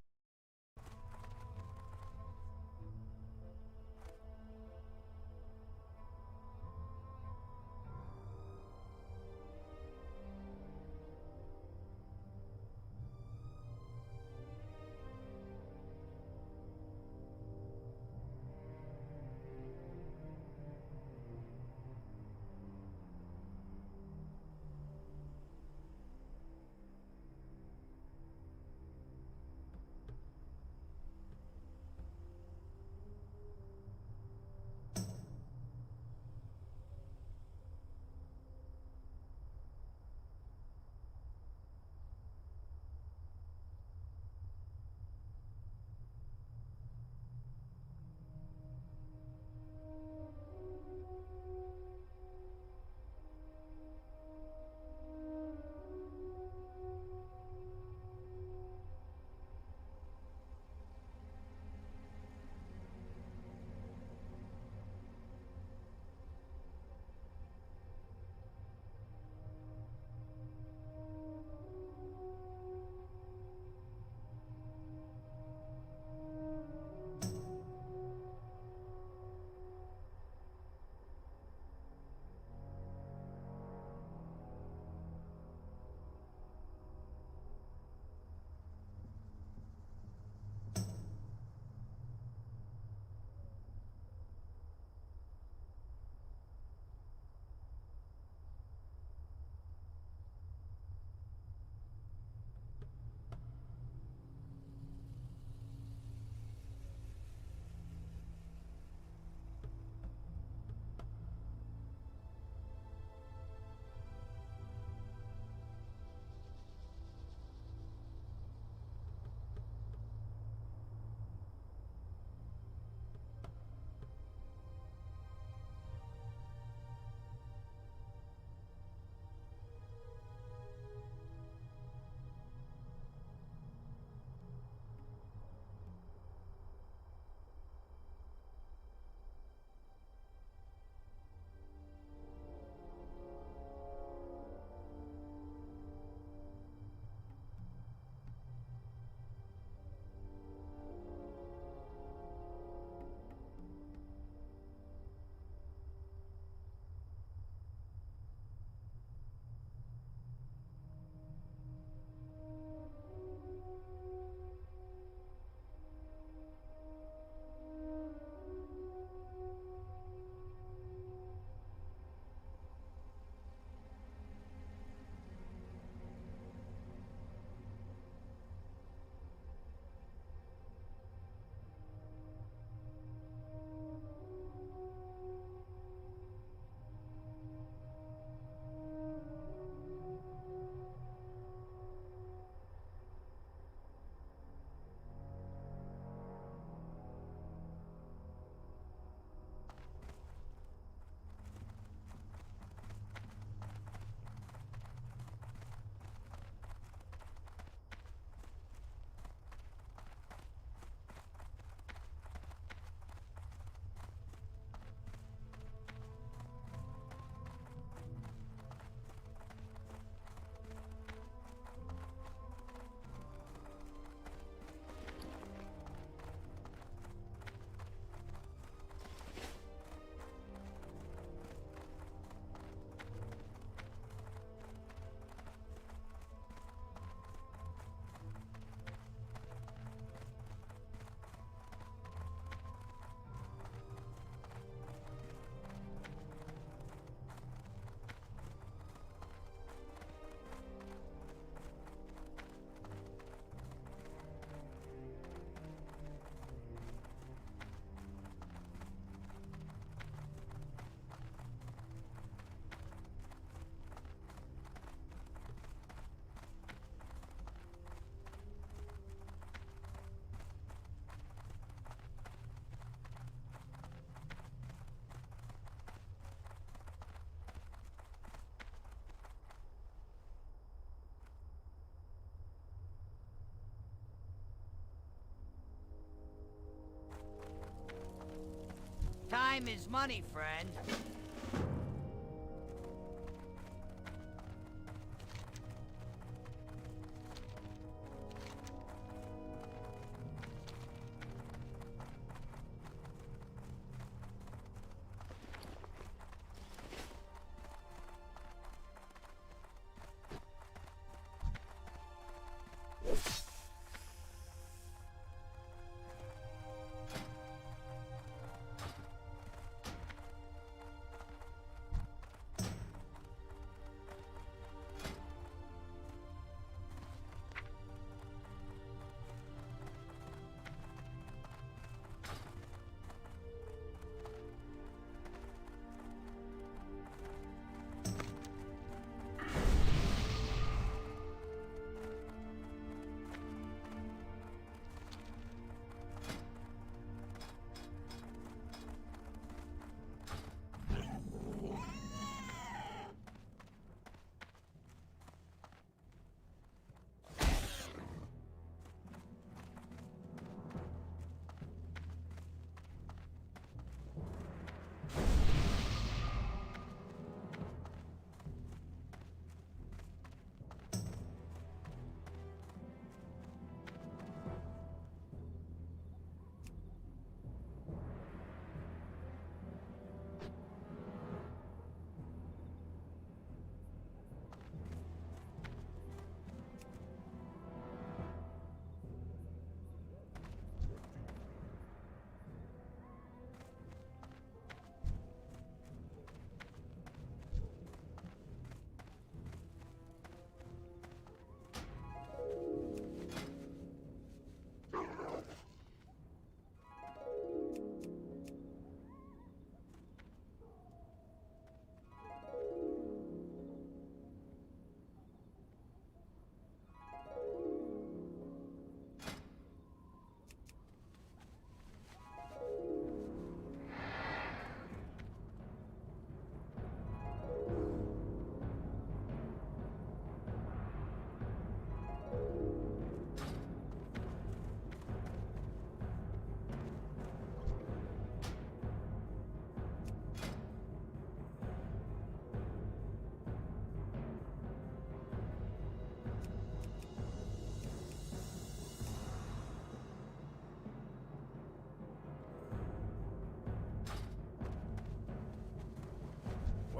Time is money, friend.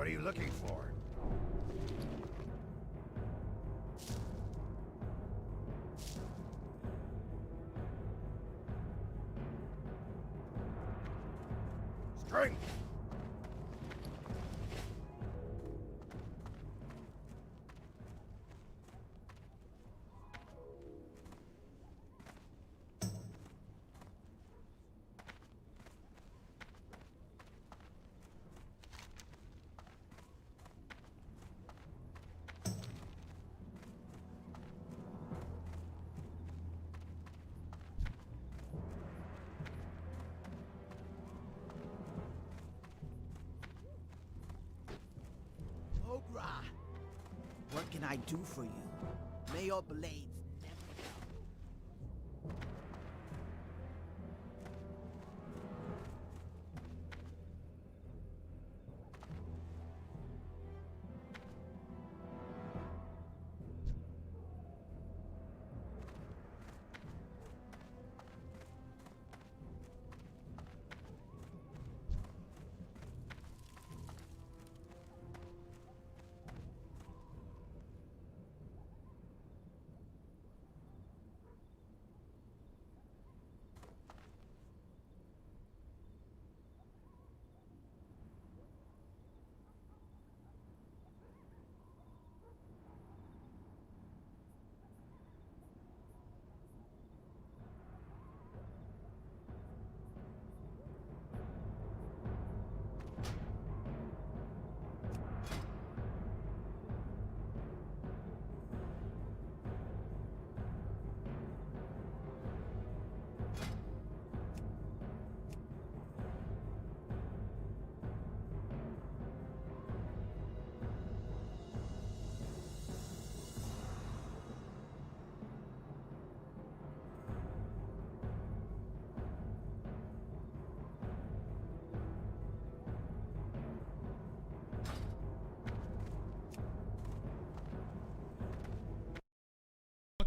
What are you looking for? Strength! Ogra, what can I do for you? May your blades never dull.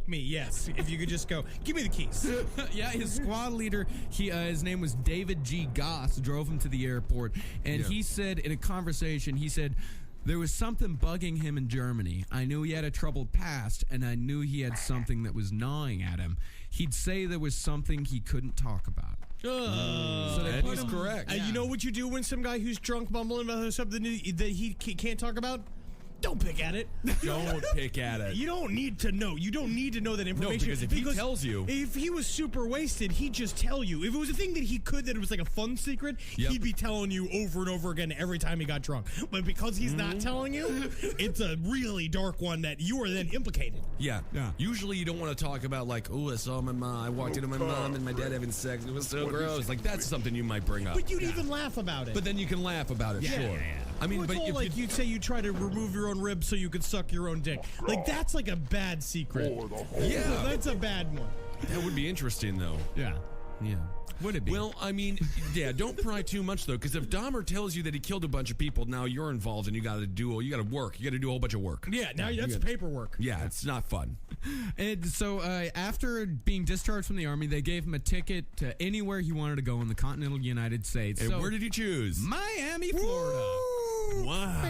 fuck me, yes. If you could just go, give me the keys. Yeah, his squad leader, his name was David G. Goss, drove him to the airport, and he said in a conversation, he said, there was something bugging him in Germany. I knew he had a troubled past, and I knew he had something that was gnawing at him. He'd say there was something he couldn't talk about. So they and put he's him- correct. You know what you do when some guy who's drunk mumbling about something that he can't talk about? Don't pick at it. Don't pick at it. You don't need to know. You don't need to know that information. because if he tells you- If he was super wasted, he'd just tell you. If it was a thing that he could, that it was like a fun secret, Yep. he'd be telling you over and over again every time he got drunk. But because he's not telling you, it's a really dark one that you are then implicated. Yeah. Usually you don't want to talk about like, oh, I saw my mom. I walked into my mom and my dad having sex. And it was so gross. Like that's something you might bring up. But you'd even laugh about it. But then you can laugh about it. Sure. I mean, Well, but it's all if like you, you'd say you try to remove your own ribs so you could suck your own dick. Like that's like a bad secret. yeah, That's a bad one. that would be interesting though. Yeah. Yeah. Would it be? Well, I mean, yeah, don't pry too much though, because if Dahmer tells you that he killed a bunch of people, now you're involved and you got to do work. You got to do a whole bunch of work. Yeah, now that's you paperwork. Yeah, it's not fun. And so after being discharged from the Army, they gave him a ticket to anywhere he wanted to go in the continental United States. And So, where did you choose? Miami, Florida. Wow.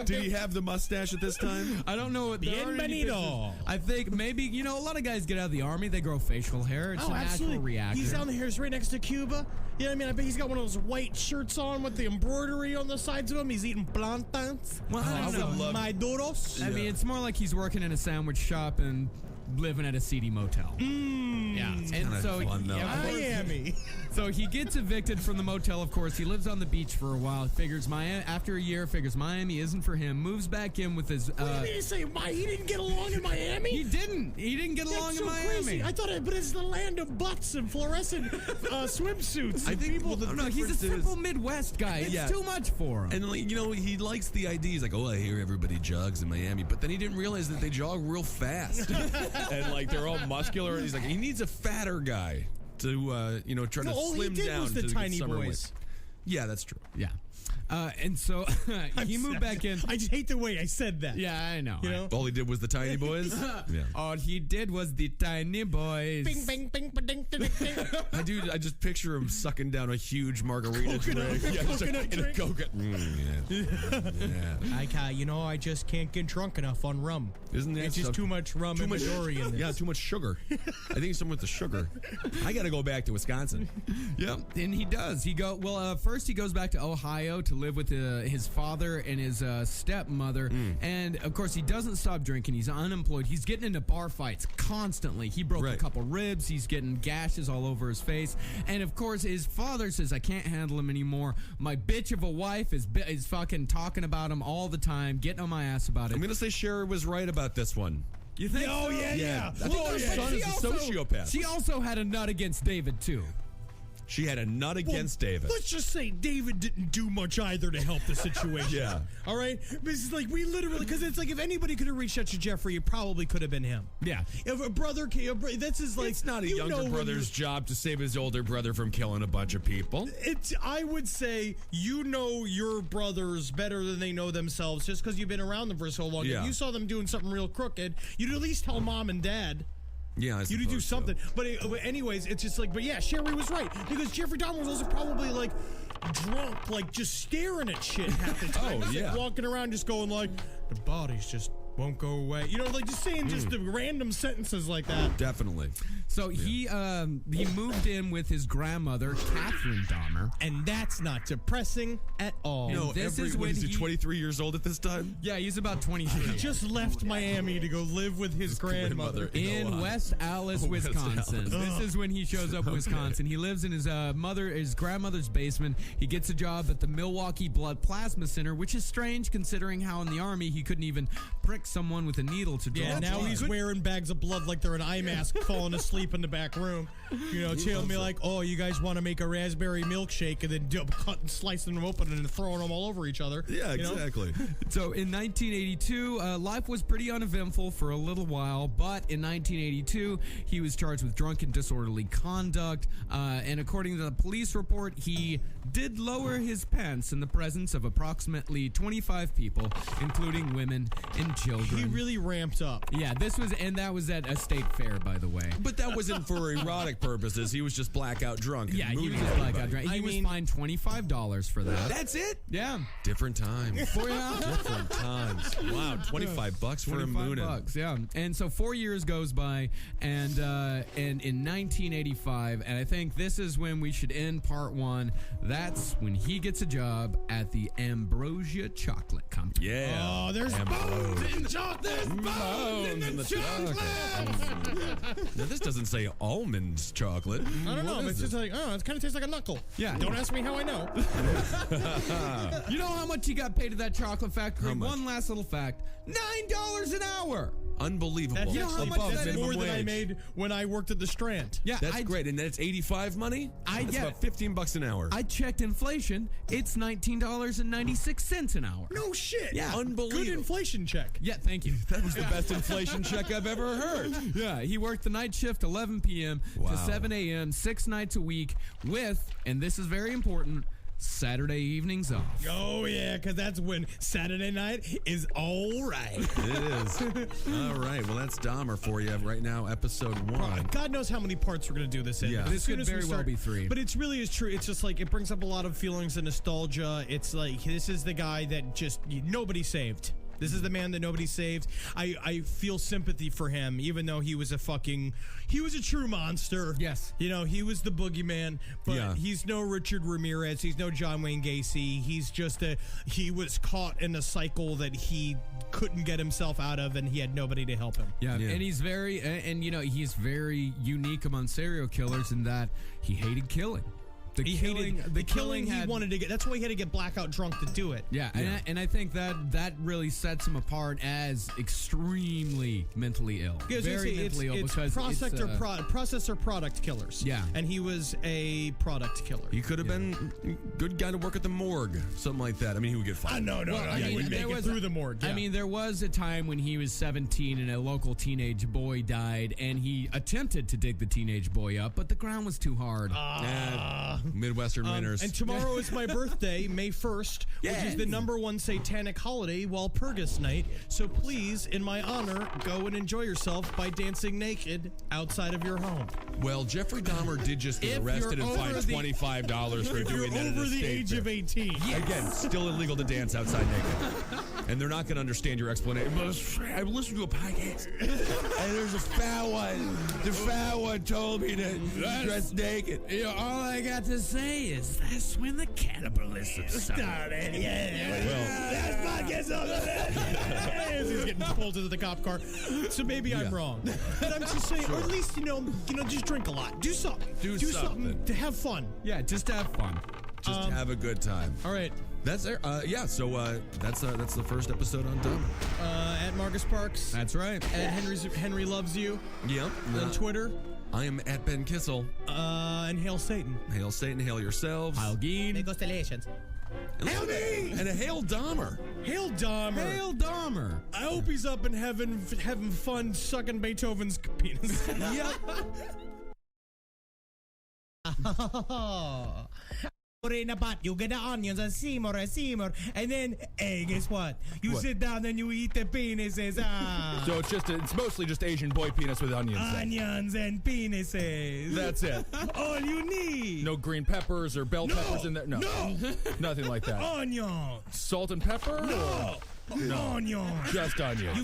Did he have the mustache at this time? I don't know what the Bienvenido. I think maybe, a lot of guys get out of the Army, they grow facial hair. It's a natural reaction. He's down there. He's right next to Cuba. You know what I mean? I bet he's got one of those white shirts on with the embroidery on the sides of him. He's eating plantains. Well, I don't know. Maduros. I mean, it's more like he's working in a sandwich shop and living at a seedy motel. Yeah, and kinda so fun, though. Miami. So he gets evicted from the motel, of course. He lives on the beach for a while. Figures after a year, Miami isn't for him. Moves back in with his. What do you mean to say he didn't get along in Miami? He didn't get That's along so in Miami. crazy. I thought but it's the land of butts and fluorescent swimsuits. I think people. well, the No, he's a difference is- simple Midwest guy. It's Yeah. too much for him. And like, he likes the idea. He's like, oh, I hear everybody jogs in Miami, but then he didn't realize that they jog real fast, and like they're all muscular. And he's like, he needs a fatter guy to, try to all slim he did down was to the get tiny summer boys. weight. Yeah, that's true. Yeah. And so he moved back in. I just hate the way I said that. Yeah, I know. You know? All he did was the tiny boys. Yeah. All he did was the tiny boys. Bing, bing, bing, ba-ding, da-ding, ding. I just picture him sucking down a huge margarita Coconut- drink. Yeah, just coconut in a drink. coconut. Yeah. I just can't get drunk enough on rum. Isn't that It's just something? too much rum and Midori in this. Yeah, too much sugar. I think it's something with the sugar. I got to go back to Wisconsin. Yeah, and he does. First he goes back to Ohio to live with his father and his stepmother, and of course he doesn't stop drinking. He's unemployed. He's getting into bar fights constantly. He broke a Right. couple ribs. He's getting gashes all over his face, and of course his father says, "I can't handle him anymore. My bitch of a wife is fucking talking about him all the time, getting on my ass about it." I'm going to say Sherry was right about this one. You think? Oh, so? yeah. I think her son is a sociopath. She also had a nut against David too. She had a nut against David. Let's just say David didn't do much either to help the situation. Yeah. All right? This is like, we literally, because it's like if anybody could have reached out to Jeffrey, it probably could have been him. Yeah. If a brother came, that's his like. It's not a you know younger when brother's job to save his older brother from killing a bunch of people. I would say you know your brothers better than they know themselves just because you've been around them for so long. Yeah. If you saw them doing something real crooked, you'd at least tell mom and dad. Yeah, I You do suppose so. something. But anyways, it's just like, but yeah, Sherry was right. Because Jeffrey Dahmer was also probably like drunk, like just staring at shit half the time. Oh, He's, yeah. like, walking around just going like, the bodies just won't go away. You know, like just saying just the random sentences like that. Definitely. So he moved in with his grandmother, Catherine Dahmer. And that's not depressing at all. No, this is when he he- 23 years old at this time? Yeah, he's about 23. He just left Miami to go live with his grandmother. grandmother. in Go on. West Alice, West Wisconsin. Alice. This is when he shows up in Wisconsin. He lives in his grandmother's basement. He gets a job at the Milwaukee Blood Plasma Center, which is strange considering how in the Army he couldn't even prick someone with a needle to draw Yeah, now blood. he's wearing bags of blood like they're an eye mask, falling asleep in the back room. You know, telling me like, oh, you guys want to make a raspberry milkshake and then cut and slicing them open and throwing them all over each other. Yeah, you know? exactly. So in 1982, life was pretty uneventful for a little while, but in 1982, he was charged with drunken disorderly conduct, and according to the police report, he did lower his pants in the presence of approximately 25 people, including women and children. children. He really ramped up. Yeah, that was at a state fair, by the way. But that wasn't for erotic purposes. He was just blackout drunk. and Yeah, he moody was at just blackout everybody. drunk. He was fined $25 for that. That's it? Yeah. Different times. Yeah. Different times. Wow, $25 for a moonin'. $25, yeah. And so 4 years goes by, and in 1985, and I think this is when we should end part one. That's when he gets a job at the Ambrosia Chocolate Company. Yeah. Oh, there's bones in chocolate. There's bones in the chocolate. Now, this doesn't say almond chocolate. I don't know. What It's is just it? like, it kind of tastes like a knuckle. Yeah. Don't ask me how I know. You know how much he got paid at that chocolate factory? How much? One last little fact: $9 an hour. Unbelievable. That's You know how actually much Above that is minimum more than I wage. made when I worked at the Strand. Yeah, That's great. And that's 85 money? That's yeah. about $15 an hour. I checked inflation. It's $19.96 an hour. No shit. Yeah. Unbelievable. Good inflation check. Yeah, thank you. That was the best inflation check I've ever heard. Yeah, he worked the night shift 11 p.m. Wow. to 7 a.m. 6 nights a week with, and this is very important, Saturday evenings off. Oh, yeah, because that's when Saturday night is all right. It is. All right. Well, that's Dahmer for you right now, episode 1. God knows how many parts we're going to do this in. Yeah. But This as soon could as we very well start- be 3. But it's really is true. It's just like it brings up a lot of feelings of nostalgia. It's like this is the guy that just nobody saved. This is the man that nobody saved. I feel sympathy for him, even though he was a true monster. Yes. You know, he was the boogeyman, but Yeah. he's no Richard Ramirez. He's no John Wayne Gacy. He's just he was caught in a cycle that he couldn't get himself out of, and he had nobody to help him. Yeah, Yeah. and he's very, and you know, he's very unique among serial killers in that he hated killing. The killing he had, wanted to get. That's why he had to get blackout drunk to do it. Yeah, and I think that really sets him apart as extremely mentally ill. Yeah, I was gonna Very say, mentally ill it's because processor product killers. Yeah. and he was a product killer. He could have been a good guy to work at the morgue, something like that. I mean, he would get fired. No, I he mean, would make there it was through the morgue. I mean, there was a time when he was 17 and a local teenage boy died, and he attempted to dig the teenage boy up, but the ground was too hard. Midwestern winners. and tomorrow is my birthday, May 1st, which is the #1 satanic holiday, Walpurgis night. So please, in my honor, go and enjoy yourself by dancing naked outside of your home. Well, Jeffrey Dahmer did just get If arrested you're and fined over the- $25 for If you're doing that at over a the state age fair. of 18. Again, still illegal to dance outside naked. And they're not going to understand your explanation. But I listened to a podcast, and there's a fat one. The fat one told me to dress naked. You know, all I got to say is that's when the cannibalism started. That's podcast over. He's getting pulled into the cop car. So maybe I'm wrong. But I'm just saying, or at least, you know, just drink a lot. Do something. Do something something. to have fun. Yeah, just to have fun. Just have a good time. All right. That's there. Yeah. So that's the first episode on Dahmer. At Marcus Parks. That's right. At Henry Loves You. Yep. On Twitter. I am at Ben Kissel. And Hail Satan. Hail Satan. Hail yourselves. Heil Geen. Constellations. Hail me. And a hail Dahmer. Hail Dahmer. Hail Dahmer. I hope he's up in heaven having fun sucking Beethoven's penis. Yep. Put it in a pot, you get the onions and simmer, and then, hey, guess what? You sit down and you eat the penises. So it's mostly just Asian boy penis with onions. then. Onions and penises. That's it. All you need. No green peppers or bell peppers in there. No, nothing like that. Onions. Salt and pepper. No. No. Onions. Just onions.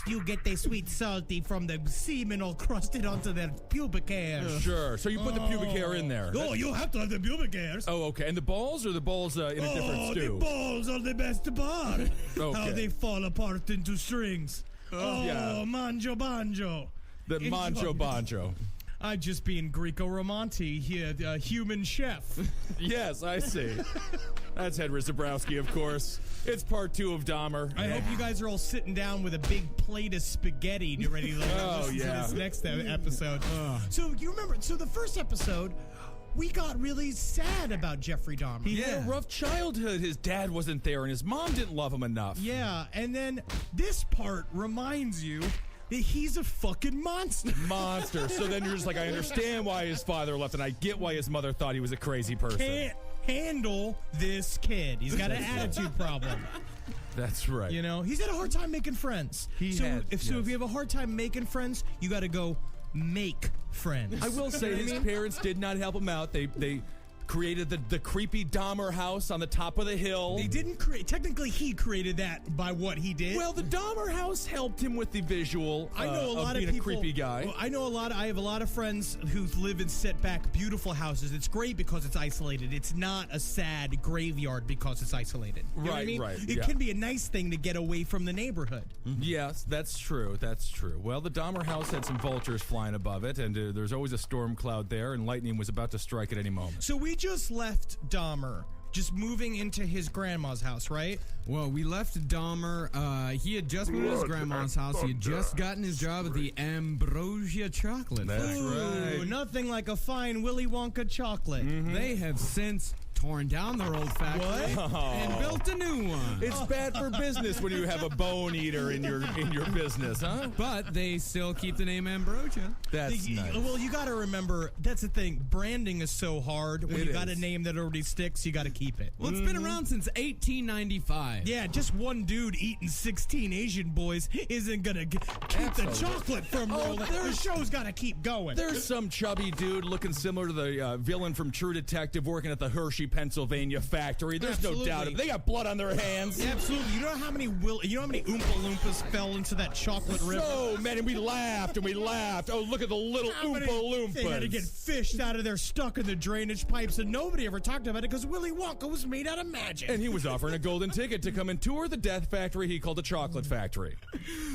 You get this sweet salty from the semen all crusted onto their pubic hairs. Sure. So you put the pubic hair in there. Oh, you have to have the pubic hairs. Oh, okay. And the balls in a different stew? The balls are the best part. How Okay. they fall apart into strings. yeah. Manjo banjo. The It's manjo fun. banjo. I'm just being Greco-Romanti here, human chef. Yes, I see. That's Henry Zabrowski, of course. It's part 2 of Dahmer. I hope you guys are all sitting down with a big plate of spaghetti to ready to listen to this next episode. So you remember, the first episode, we got really sad about Jeffrey Dahmer. He had a rough childhood. His dad wasn't there, and his mom didn't love him enough. Yeah, and then this part reminds you that he's a fucking monster. Monster. So then you're just like, I understand why his father left, and I get why his mother thought he was a crazy person. Can't handle this kid. He's got an attitude problem. That's right. You know, he's had a hard time making friends. If you have a hard time making friends, you got to go make friends. I will say his parents did not help him out. They created the creepy Dahmer house on the top of the hill. They didn't create. Technically, he created that by what he did. Well, the Dahmer house helped him with the visual. I know a lot of of being people. a creepy guy. Well, I have a lot of friends who live in set back beautiful houses. It's great because it's isolated. It's not a sad graveyard because it's isolated. You know what I Right, mean? right, It yeah. can be a nice thing to get away from the neighborhood. Yes, that's true. That's true. Well, the Dahmer house had some vultures flying above it, and there's always a storm cloud there, and lightning was about to strike at any moment. So we just left Dahmer, just moving into his grandma's house, right? Well, we left Dahmer. He had just moved to his grandma's house. He had just gotten his job at the Ambrosia Chocolate That's Factory. Ooh, nothing like a fine Willy Wonka chocolate. They have since torn down their old factory and built a new one. It's bad for business when you have a bone eater in your business, huh? But they still keep the name Ambrosia. That's nice. Well, you got to remember, that's the thing. Branding is so hard. When It you got a is. name that already sticks, you got to keep it. Well, it's been around since 1895. Yeah, just one dude eating 16 Asian boys isn't going to keep the chocolate from rolling. The show's got to keep going. There's some chubby dude looking similar to the villain from True Detective working at the Hershey, Pennsylvania factory. There's Absolutely. no doubt of it. They got blood on their hands. Yeah, absolutely. You know how many Oompa Loompas fell into that chocolate river? So many. We laughed and we laughed. Oh, look at the little How Oompa many- Loompas. They had to get fished out of there, stuck in the drainage pipes, and nobody ever talked about it because Willy Wonka was made out of magic. And he was offering a golden ticket to come and tour the death factory he called the chocolate factory.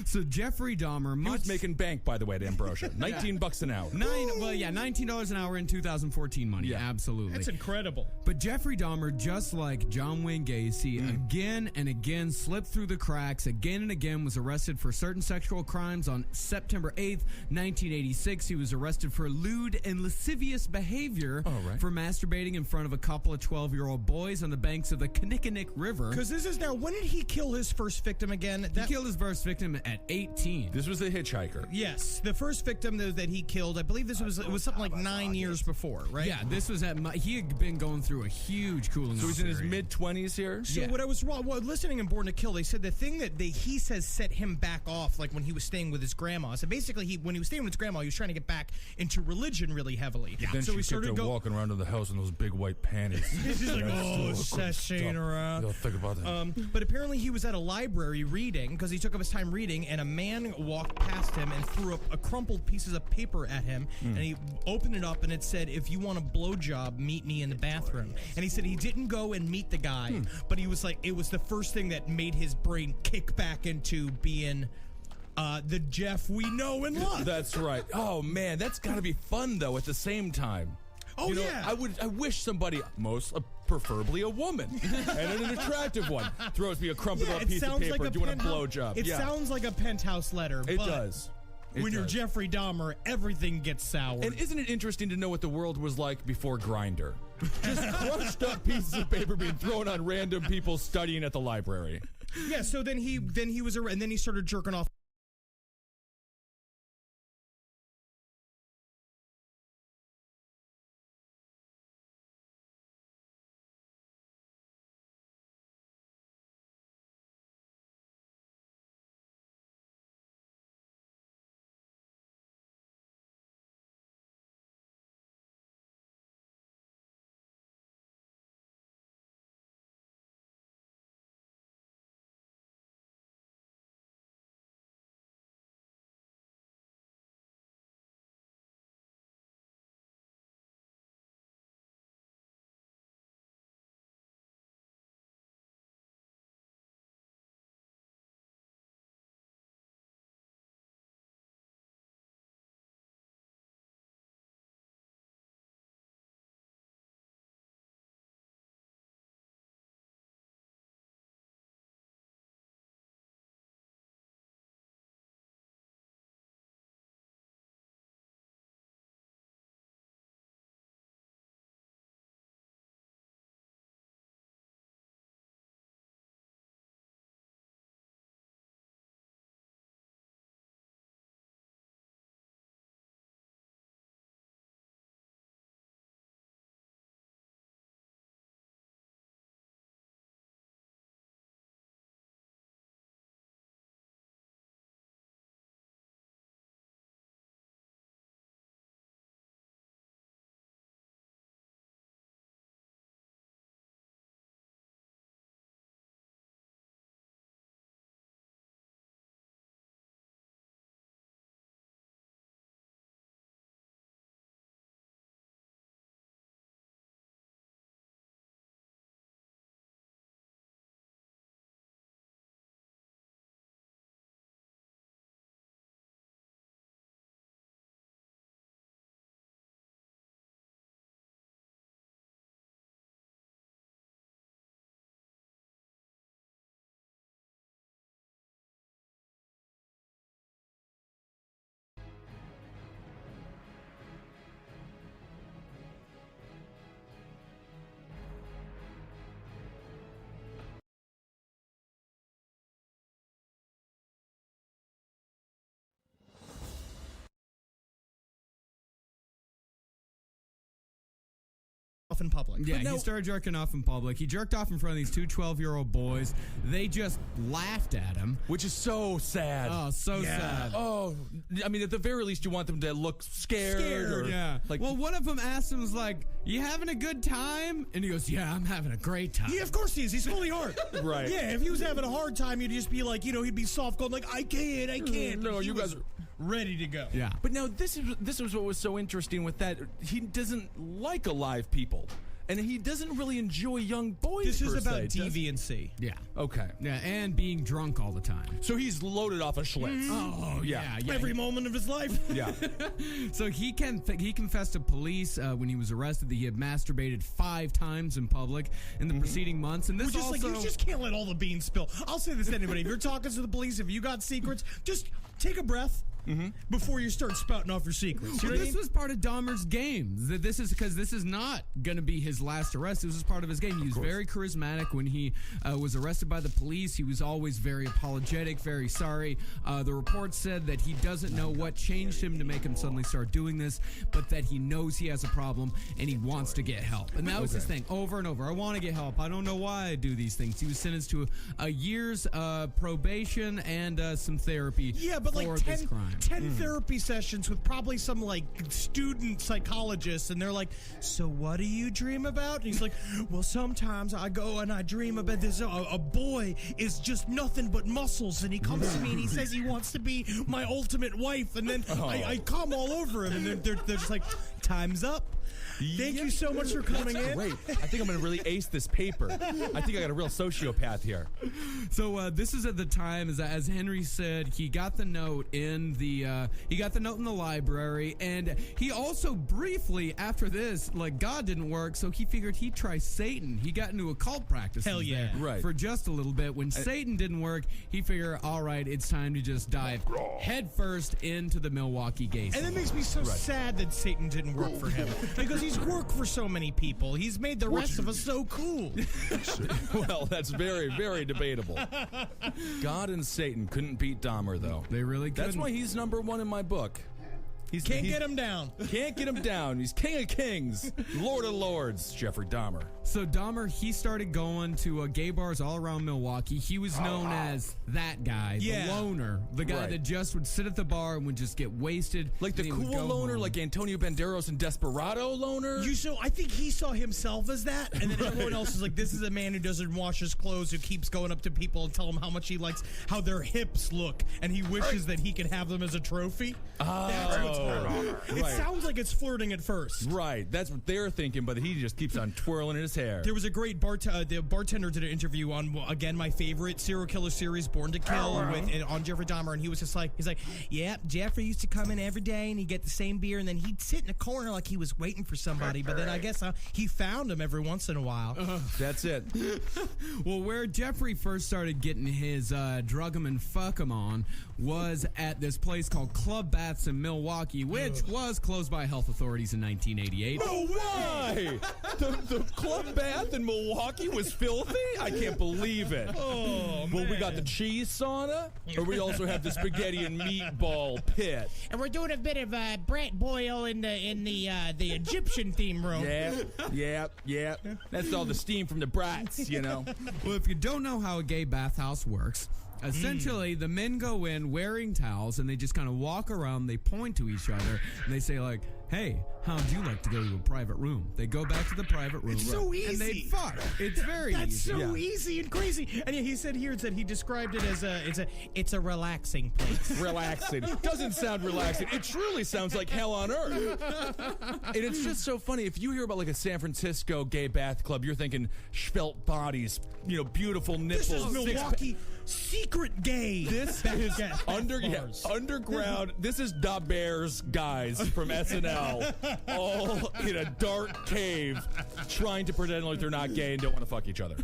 So Jeffrey Dahmer, He was making bank, by the way, at Ambrosia. $19 an hour. $19 an hour in 2014 money. Yeah. Absolutely. That's incredible. But Jeffrey Dahmer, just like John Wayne Gacy, again and again slipped through the cracks, again and again was arrested for certain sexual crimes. On September 8th, 1986, he was arrested for lewd and lascivious behavior for masturbating in front of a couple of 12-year-old boys on the banks of the Kinnickinnick River. Because this is now, when did he kill his first victim again? He killed his first victim at 18. This was the hitchhiker. Yes, the first victim that he killed, I believe it was something like 9 years before, right? Yeah, this was he had been going through a huge cooling So off he's in his period. mid-20s here? So Yeah. what I was listening in Born to Kill, they said the thing that he says set him back off, like when he was staying with his grandma. So basically, when he was staying with his grandma, he was trying to get back into religion really heavily. Then so she he started kept her go. walking around in the house in those big white panties. He's like, oh, sashaying around. Don't think about that. But apparently he was at a library reading because he took up his time reading, and a man walked past him and threw up a crumpled pieces of paper at him, and he opened it up and it said, "If you want a blowjob, meet me in the bathroom." And he said he didn't go and meet the guy, but he was like, it was the first thing that made his brain kick back into being the Jeff we know and love. That's right. Oh, man, that's got to be fun, though, at the same time. Oh, You know, yeah. I wish somebody, preferably a woman, and an attractive one, throws me a crumpled up piece of paper. Do you want a blowjob? It Yeah, sounds like a penthouse letter. it but does. It When you're does. Jeffrey Dahmer, everything gets sour. And isn't it interesting to know what the world was like before Grindr? Just crushed up pieces of paper being thrown on random people studying at the library. yeah, so then he was and then he started jerking off off in public. Yeah, he started jerking off in public. He jerked off in front of these two 12-year-old boys. They just laughed at him. Which is so sad. Oh, so sad. Oh, I mean, at the very least, you want them to look scared. Or, Yeah. Like, Well, one of them asked him, was like, "You having a good time?" And he goes, "Yeah, I'm having a great time." Yeah, of course he is. He's fully hard. Right. Yeah, if he was having a hard time, he'd just be like, he'd be soft, going like, I can't. No, But he you was guys are- ready to go. Yeah. But now this is what was so interesting with that. He doesn't like alive people, and he doesn't really enjoy young boys. This is per about se, does he? deviancy. Yeah. Okay. Yeah, and being drunk all the time. So he's loaded off a Schlitz. Oh, yeah. Every moment of his life. Yeah. So he confessed to police when he was arrested that he had masturbated 5 times in public in the preceding months. And this Which is also... like, you just can't let all the beans spill. I'll say this to anybody. If you're talking to the police, if you got secrets, just take a breath before you start spouting off your secrets. You know what I This mean? was part of Dahmer's game. This is not going to be his last arrest. This was part of his game. He was very charismatic when he was arrested by the police. He was always very apologetic, very sorry. The report said that he doesn't know what changed him to make him suddenly start doing this, but that he knows he has a problem and he wants to get help. And that was his thing over and over. I want to get help. I don't know why I do these things. He was sentenced to a year's probation and some therapy Yeah, but like for 10, this crime. 10 therapy sessions with probably some like student psychologists, and they're like, "So what do you dream about?" And he's like, "Well, sometimes I go and I dream about this. A boy is just nothing but muscles, and he comes to me and he says he wants to be my ultimate wife, and then I come all over him, and they're just like, time's up." Thank you so much for coming in. Great. I think I'm going to really ace this paper. I think I got a real sociopath here. So this is at the time, as Henry said, he got the note in the library, and he also briefly after this, like, God didn't work, so he figured he'd try Satan. He got into occult practices Hell yeah. there Right. for just a little bit. When Satan didn't work, he figured, all right, it's time to just dive headfirst into the Milwaukee gay scene. And it makes me so sad that Satan didn't work for him, because he's worked for so many people. He's made the rest of us so cool. Well, that's very, very debatable. God and Satan couldn't beat Dahmer, though. They really couldn't. That's why he's #1 in my book. Can't get him down. Can't get him down. He's king of kings, lord of lords, Jeffrey Dahmer. So Dahmer, he started going to gay bars all around Milwaukee. He was known as that guy, Yeah. the loner, the guy Right. that just would sit at the bar and would just get wasted. Like the and he would cool go loner, home. like Antonio Banderas and Desperado loner? I think he saw himself as that, and then everyone else is like, this is a man who doesn't wash his clothes, who keeps going up to people and tell them how much he likes how their hips look, and he wishes that he could have them as a trophy. That's what's happening. It sounds like it's flirting at first. Right, that's what they're thinking, but he just keeps on twirling his hair. There was a great the bartender did an interview on, again, my favorite serial killer series, Born to Kill, on Jeffrey Dahmer, and he was just like, yeah, Jeffrey used to come in every day and he'd get the same beer, and then he'd sit in a corner like he was waiting for somebody, but then I guess he found him every once in a while. That's it. Well, where Jeffrey first started getting his drug 'em and fuck 'em on was at this place called Club Baths in Milwaukee, which was closed by health authorities in 1988. Oh, why? the club bath in Milwaukee was filthy? I can't believe it. Oh, Well, we got the cheese sauna, or we also have the spaghetti and meatball pit. And we're doing a bit of Brett Boyle in the Egyptian theme room. Yeah. That's all the steam from the brats, you know. Well, if you don't know how a gay bathhouse works, essentially the men go in wearing towels and they just kind of walk around, they point to each other, and they say like, "Hey, how'd you like to go to a private room?" They go back to the private room. It's so And they easy. fuck. It's very That's easy. so easy and crazy. And he said here that he described it as it's a relaxing place. Relaxing. Doesn't sound relaxing. It truly sounds like hell on earth. And it's just so funny. If you hear about like a San Francisco gay bath club, you're thinking svelte bodies, beautiful nipples. This is Milwaukee secret gay. This is underground. This is Da Bears guys from SNL, all in a dark cave, trying to pretend like they're not gay and don't want to fuck each other.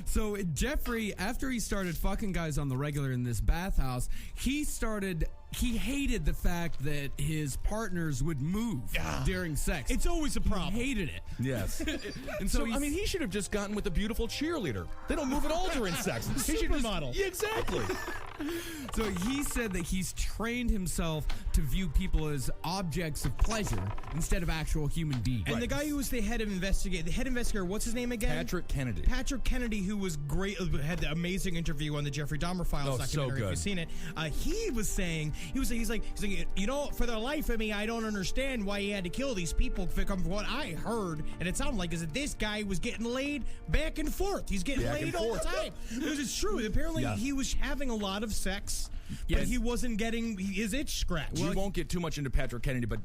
So Jeffrey, after he started fucking guys on the regular in this bathhouse, he hated the fact that his partners would move during sex. It's always a problem. He hated it. Yes. And So, I mean, he should have just gotten with a beautiful cheerleader. They don't move at all during sex. He should just- Supermodel. Yeah, exactly. So he said that he's trained himself to view people as objects of pleasure instead of actual human beings. And the guy who was the head investigator, what's his name again? Patrick Kennedy. Patrick Kennedy, who was great, had the amazing interview on the Jeffrey Dahmer Files Oh, so documentary. If good. you've seen it, he was saying, he's like, you know, for the life of me, I don't understand why he had to kill these people. From what I heard, and it sounded like, is that this guy was getting laid back and forth. He's getting Back laid and all the forth. time. Because it's true. Apparently, Yeah. he was having a lot of sex, Yeah. but he wasn't getting his itch scratched. We won't get too much into Patrick Kennedy, but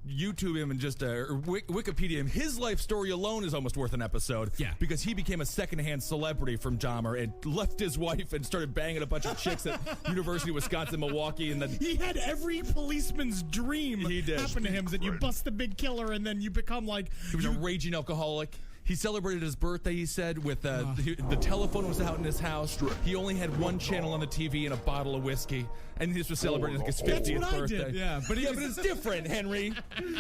YouTube him and just or Wikipedia him. His life story alone is almost worth an episode. Yeah. Because he became a secondhand celebrity from Dahmer and left his wife and started banging a bunch of chicks at University of Wisconsin Milwaukee, and then He had every policeman's dream He did. happen to him, that you bust the big killer and then you become like... he was a raging alcoholic. He celebrated his birthday, he said, with the telephone was out in his house. He only had one channel on the TV and a bottle of whiskey. And this was celebrating like his 50th That's what I birthday. did. Yeah, but But it's different, Henry.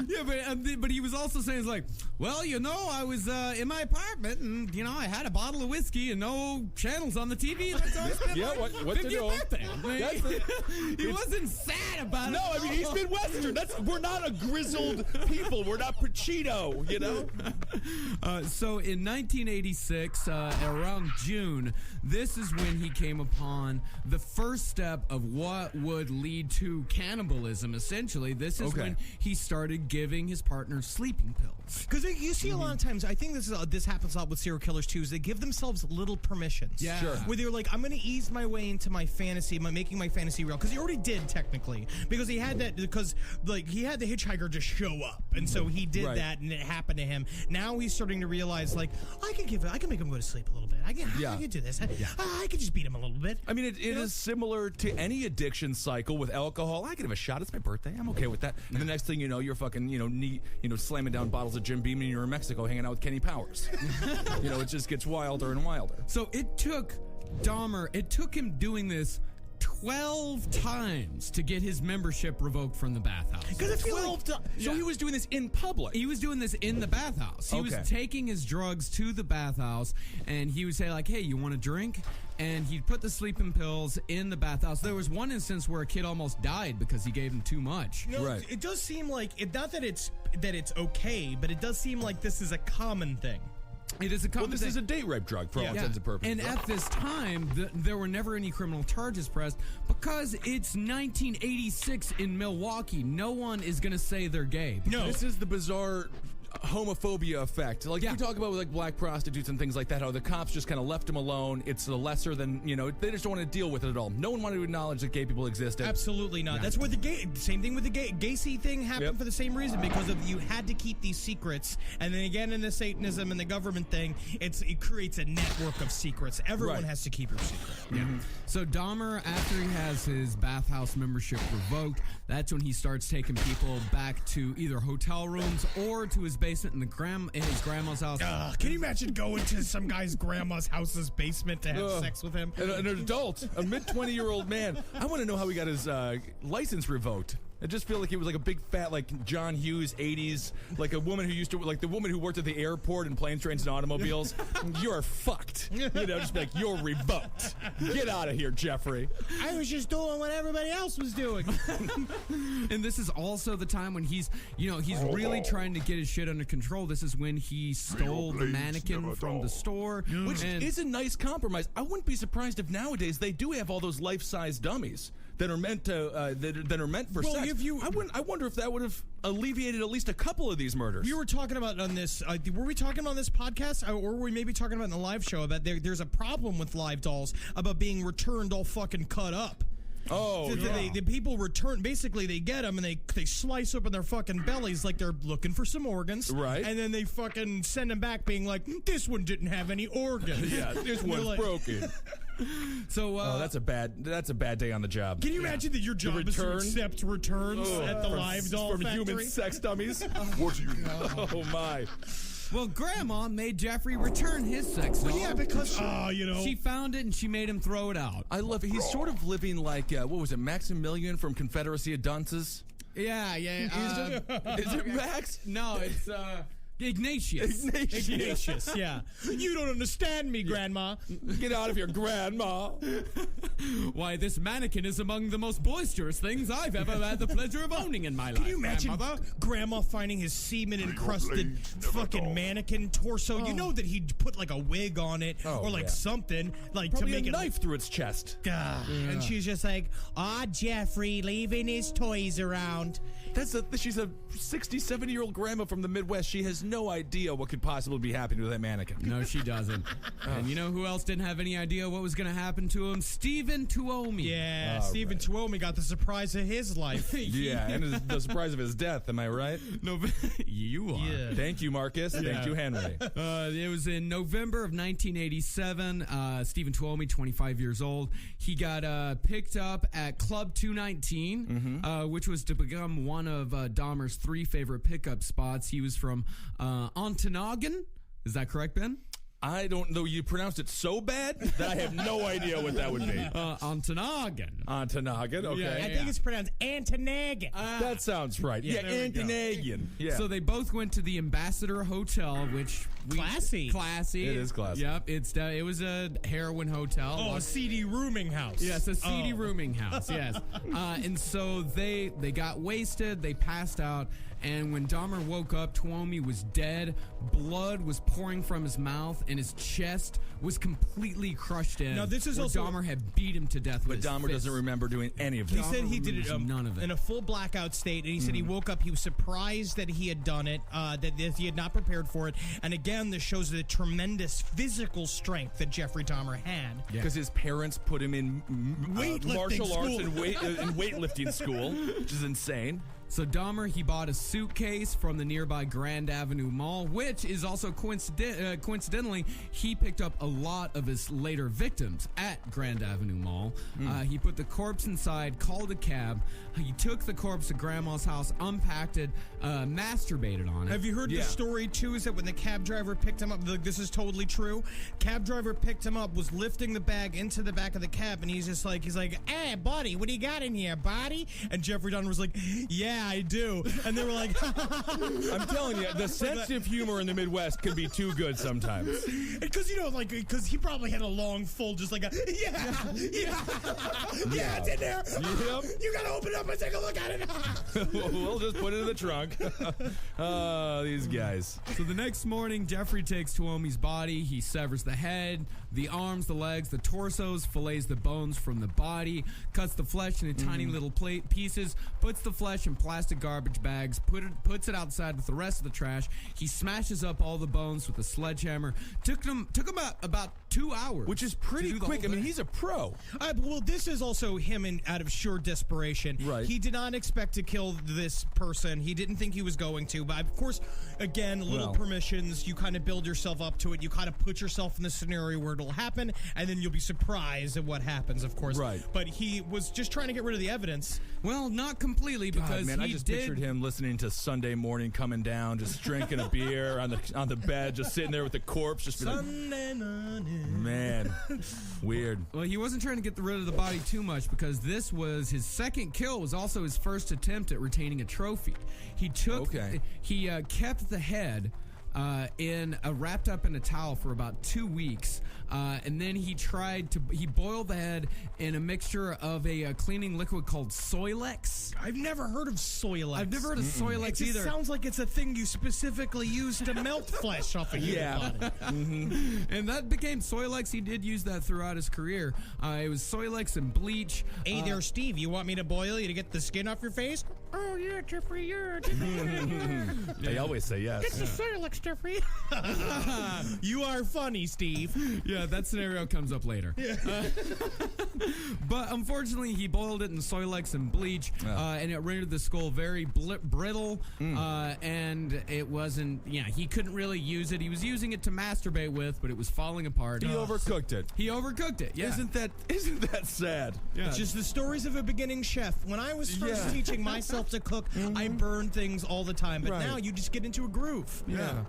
Yeah, but he was also saying, it's like, well, you know, I was in my apartment and, you know, I had a bottle of whiskey and no channels on the TV. And that's how I spent Yeah, my what to 50th do? birthday. That's He wasn't sad about it. No, I mean, he's Midwestern. We're not a grizzled people. We're not Pacino, you know? So in 1986, around June, this is when he came upon the first step of what would lead to cannibalism, essentially. This is Okay. when he started giving his partner sleeping pills. Because you see a lot of times, I think this happens a lot with serial killers too, is they give themselves little permissions. Yeah. Sure. Where they're like, I'm going to ease my way into my fantasy, making my fantasy real. Because he already did, technically. Because he had that, because like he had the hitchhiker just show up. And so he did Right. that and it happened to him. Now he's starting to realize, like, I can make him go to sleep a little bit. I can do this. I can just beat him a little bit. I mean, it is similar to any addiction cycle with alcohol. I can have a shot. It's my birthday. I'm okay with that. And the next thing you know, you're fucking, slamming down bottles of Jim Beam and you're in Mexico hanging out with Kenny Powers. It just gets wilder and wilder. So it took him doing this 12 times to get his membership revoked from the bathhouse. Because I feel like... So he was doing this in public. He was doing this in the bathhouse. He was Okay. taking his drugs to the bathhouse, and he would say, like, hey, you want a drink? And he'd put the sleeping pills in the bathhouse. There was one instance where a kid almost died because he gave him too much. No, Right. it does seem like, not that it's okay, but it does seem like this is a common thing. It is a Well, common this thing. is a date rape drug for all intents and purposes. And at this time, there were never any criminal charges pressed because it's 1986 in Milwaukee. No one is going to say they're gay. No. This is the bizarre homophobia effect. Like Yeah. we talk about with like black prostitutes and things like that, how the cops just kind of left them alone. It's the lesser than, they just don't want to deal with it at all. No one wanted to acknowledge that gay people existed. Absolutely not. That's where same thing with the Gacy thing happened Yep. for the same reason, because of you had to keep these secrets, and then again in the Satanism and the government thing, it creates a network of secrets. Everyone Right. has to keep your secret. Yeah. So Dahmer, after he has his bathhouse membership revoked, that's when he starts taking people back to either hotel rooms or to his basement in his grandma's house. Can you imagine going to some guy's grandma's house's basement to have Ugh. sex with him? An adult, a mid-20-year-old man. I want to know how he got his license revoked. I just feel like he was like a big fat, like John Hughes, 80s, like a woman who used to, like the woman who worked at the airport in planes, trains, and automobiles. You're fucked. Just be like, you're revoked. Get out of here, Jeffrey. I was just doing what everybody else was doing. And this is also the time when he's really trying to get his shit under control. This is when he stole the mannequin from the store. Which is a nice compromise. I wouldn't be surprised if nowadays they do have all those life-size dummies that are meant to that are meant for sex. I wonder if that would have alleviated at least a couple of these murders. You were talking about on this. Were we talking about on this podcast, or were we maybe talking about in the live show about there's a problem with live dolls about being returned all fucking cut up. Oh, The people return, basically they get them and they slice open their fucking bellies like they're looking for some organs. Right. And then they fucking send them back being like, this one didn't have any organs. yeah, this And they're one's like- broken. So That's a bad day on the job. Can you imagine that your job is to return? accept returns at the live doll from factory? human sex dummies? What do you know? Oh my! well, Grandma made Jeffrey return his sex doll. Yeah, because She found it and she made him throw it out. I love it. He's sort of living like what was it, Maximilian from Confederacy of Dunces? Yeah. Is it Max? No, it's Ignatius. Ignatius, yeah. You don't understand me, Grandma. Get out of here, Grandma. Why, this mannequin is among the most boisterous things I've ever had the pleasure of owning in my life. Can you imagine Grandmother? Grandma finding his semen-encrusted fucking mannequin torso? You know that he'd put like a wig on it or like something like Probably to make a it knife through its chest. And she's just like, Jeffrey, leaving his toys around. She's a 67-year-old grandma from the Midwest. She has no idea what could possibly be happening to that mannequin. No, she doesn't. And you know who else didn't have any idea what was going to happen to him? Stephen Tuomi. Yeah, Stephen Tuomi got the surprise of his life. Yeah, and the surprise of his death. Am I right? No, you are. Yeah. Thank you, Marcus. Thank you, Henry. It was in November of 1987. Stephen Tuomi, 25 years old. He got picked up at Club 219, which was to become one of Dahmer's 3 favorite pickup spots. He was from Ontonagon. Is that correct, Ben? I don't know. You pronounced it so bad that I have no idea what that would be. Ontonagon. Ontonagon, okay. Yeah, I think it's pronounced Antonagon. That sounds right. Yeah, there we go. Antonagon. Yeah. So they both went to the Ambassador Hotel, which Classy. Classy. It is classy. Yep. It was a heroin hotel. Oh, a seedy rooming house. Yes, a seedy rooming house. Yes. And so they got wasted. They passed out. And when Dahmer woke up, Tuomi was dead. Blood was pouring from his mouth, and his chest was completely crushed in. Now, this is where also- Dahmer had beat him to death with But his Dahmer fist. doesn't remember doing any of He this. said he did it, remembers none of it. in a full blackout state, and he said he woke up, he was surprised that he had done it, that he had not prepared for it. And again, this shows the tremendous physical strength that Jeffrey Dahmer had. Because his parents put him in Weightlifting martial arts school. and weightlifting school, which is insane. So Dahmer, he bought a suitcase from the nearby Grand Avenue Mall, which is also coincidentally, he picked up a lot of his later victims at Grand Avenue Mall. He put the corpse inside, called a cab. He took the corpse to Grandma's house, unpacked it, masturbated on it. Have you heard the story too? Is that when the cab driver picked him up, like, this is totally true. Cab driver picked him up, was lifting the bag into the back of the cab, and he's like, "Hey, buddy, what do you got in here, buddy?" And Jeffrey Dahmer was like, "Yeah, I do." And they were like, I'm telling you, the sense of humor in the Midwest can be too good sometimes. because because he probably had a long, full, just like yeah, it's in there. Yep. You gotta open it up and take a look at it. We'll just put it in the trunk. These guys. So the next morning, Jeffrey takes Tuomi's body. He severs the head, the arms, the legs, the torsos, fillets the bones from the body, cuts the flesh into tiny little pieces, puts the flesh in plastic garbage bags, puts it outside with the rest of the trash. He smashes up all the bones with a sledgehammer. Took him about 2 hours. Which is to pretty do the quick. I whole mean, thing. he's a pro. Well, this is also him out of sheer desperation. Right. He did not expect to kill this person. He didn't think he was going to. But of course, again, little permissions. You kind of build yourself up to it. You kind of put yourself in the scenario where it'll happen, and then you'll be surprised at what happens. Of course. Right. But he was just trying to get rid of the evidence. Well, not completely, because God, man, he I just did. pictured him listening to Sunday Morning, coming down, just drinking a beer on the bed, just sitting there with the corpse, just be like, Sunday morning. man, weird. Well, he wasn't trying to get rid of the body too much, because this was his second kill. Was also his first attempt at retaining a trophy. He took. Okay. He kept the head wrapped up in a towel for about 2 weeks, and then he boiled the head in a mixture of a cleaning liquid called Soilex. I've never heard of Soilex. I've never heard of Soilex It just either. sounds like it's a thing you specifically use to melt flesh off of your body. And that became Soilex. He did use that throughout his career. It was Soilex and bleach. Hey there, Steve. You want me to boil you to get the skin off your face? Oh, yeah, Jeffrey, yeah. They always say yes. Get the Soilex, Jeffrey. You are funny, Steve. Yeah, that scenario comes up later. But unfortunately, he boiled it in Soilex and bleach, and it rendered the skull very brittle, and it wasn't, he couldn't really use it. He was using it to masturbate with, but it was falling apart. He overcooked it. He overcooked it, yeah. Isn't that sad? Yeah. It's just the stories of a beginning chef. When I was first teaching myself to cook, I burned things all the time. But Right. now you just get into a groove. Yeah.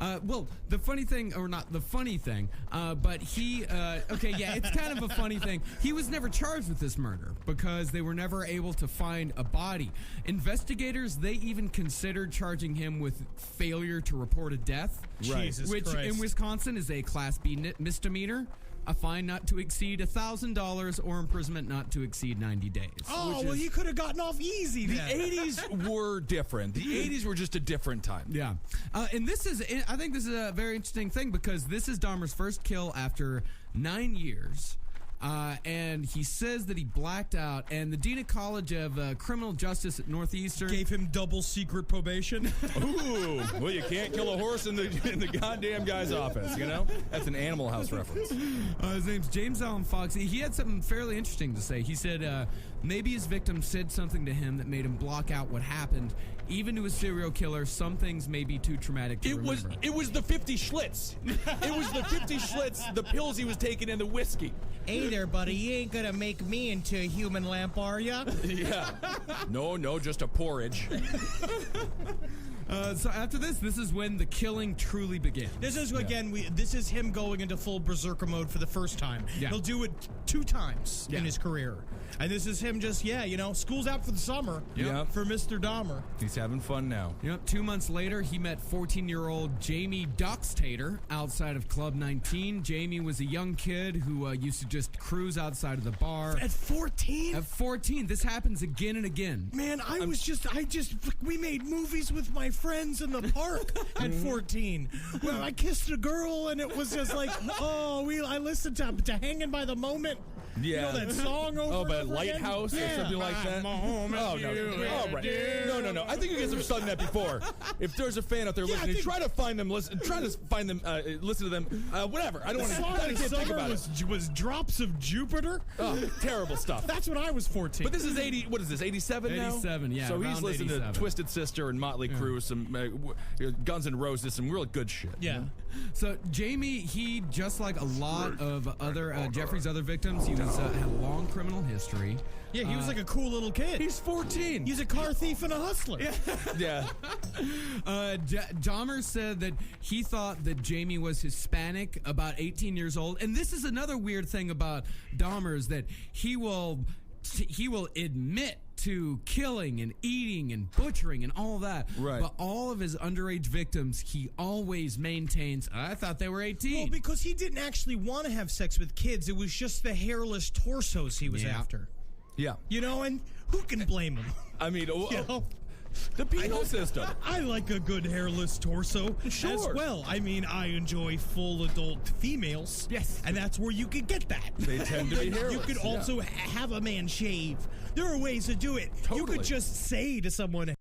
Well, the funny thing, or not the funny thing, but he, okay, yeah, it's kind of a funny thing. He was never charged with this murder because they were never able to find a body. Investigators, they even considered charging him with failure to report a death, Jesus which Christ. in Wisconsin is a Class B misdemeanor. A fine not to exceed $1,000 or imprisonment not to exceed 90 days. Oh, well, he could have gotten off easy The then. 80s were different. The 80s were just a different time. Yeah. And this is, I think this is a very interesting thing because this is Dahmer's first kill after 9 years. And he says that he blacked out, and the Dean of College of Criminal Justice at Northeastern Gave him double secret probation. Ooh, well, you can't kill a horse in the goddamn guy's office, you know? That's an Animal House reference. His name's James Allen Fox. He had something fairly interesting to say. He said maybe his victim said something to him that made him block out what happened. Even to a serial killer, some things may be too traumatic to remember. It was the 50 Schlitz. It was the 50 Schlitz, the pills he was taking, and the whiskey. Hey there, buddy. You ain't gonna make me into a human lamp, are ya? Yeah. No, just a porridge. So after this is when the killing truly begins. This is, again, this is him going into full berserker mode for the first time. Yeah. He'll do it 2 times Yeah. in his career. And this is him just, school's out for the summer Yep. for Mr. Dahmer. He's having fun now. Yep, 2 months later, he met 14-year-old Jamie Doxtater outside of Club 19. Jamie was a young kid who used to just cruise outside of the bar. At 14? At 14, this happens again and again. Man, we made movies with my friends in the park at 14. Well, I kissed a girl and it was just like, I listened to Hanging by the Moment. Yeah. You know that song over Oh, but and over Lighthouse again? or something like that? Oh, no. Oh, right. No. I think you guys have sung that before. If there's a fan out there listening, try to find them, listen to them, whatever. I don't want to Song this think summer about it. was Drops of Jupiter. Oh, terrible stuff. That's when I was 14. But this is 87 now? 87, yeah, So he's around listening 87. to Twisted Sister and Motley Crue, some Guns N' Roses, some real good shit. Yeah. So Jamie, he, just like a lot of other Jeffrey's other victims, he was had a long criminal history. Yeah, he was like a cool little kid. He's 14. He's a car thief and a hustler. Yeah. Dahmer said that he thought that Jamie was Hispanic, about 18 years old. And this is another weird thing about Dahmer is that he will admit to killing and eating and butchering and all that. Right. But all of his underage victims, he always maintains, I thought they were 18. Well, because he didn't actually want to have sex with kids. It was just the hairless torsos he was Yeah. after. Yeah. And who can blame him? I mean, The penal system. I like a good hairless torso as Sure. well. I mean, I enjoy full adult females. Yes. And that's where you could get that. They tend to be You hairless. could also have a man shave. There are ways to do it. You Totally. could just say to someone,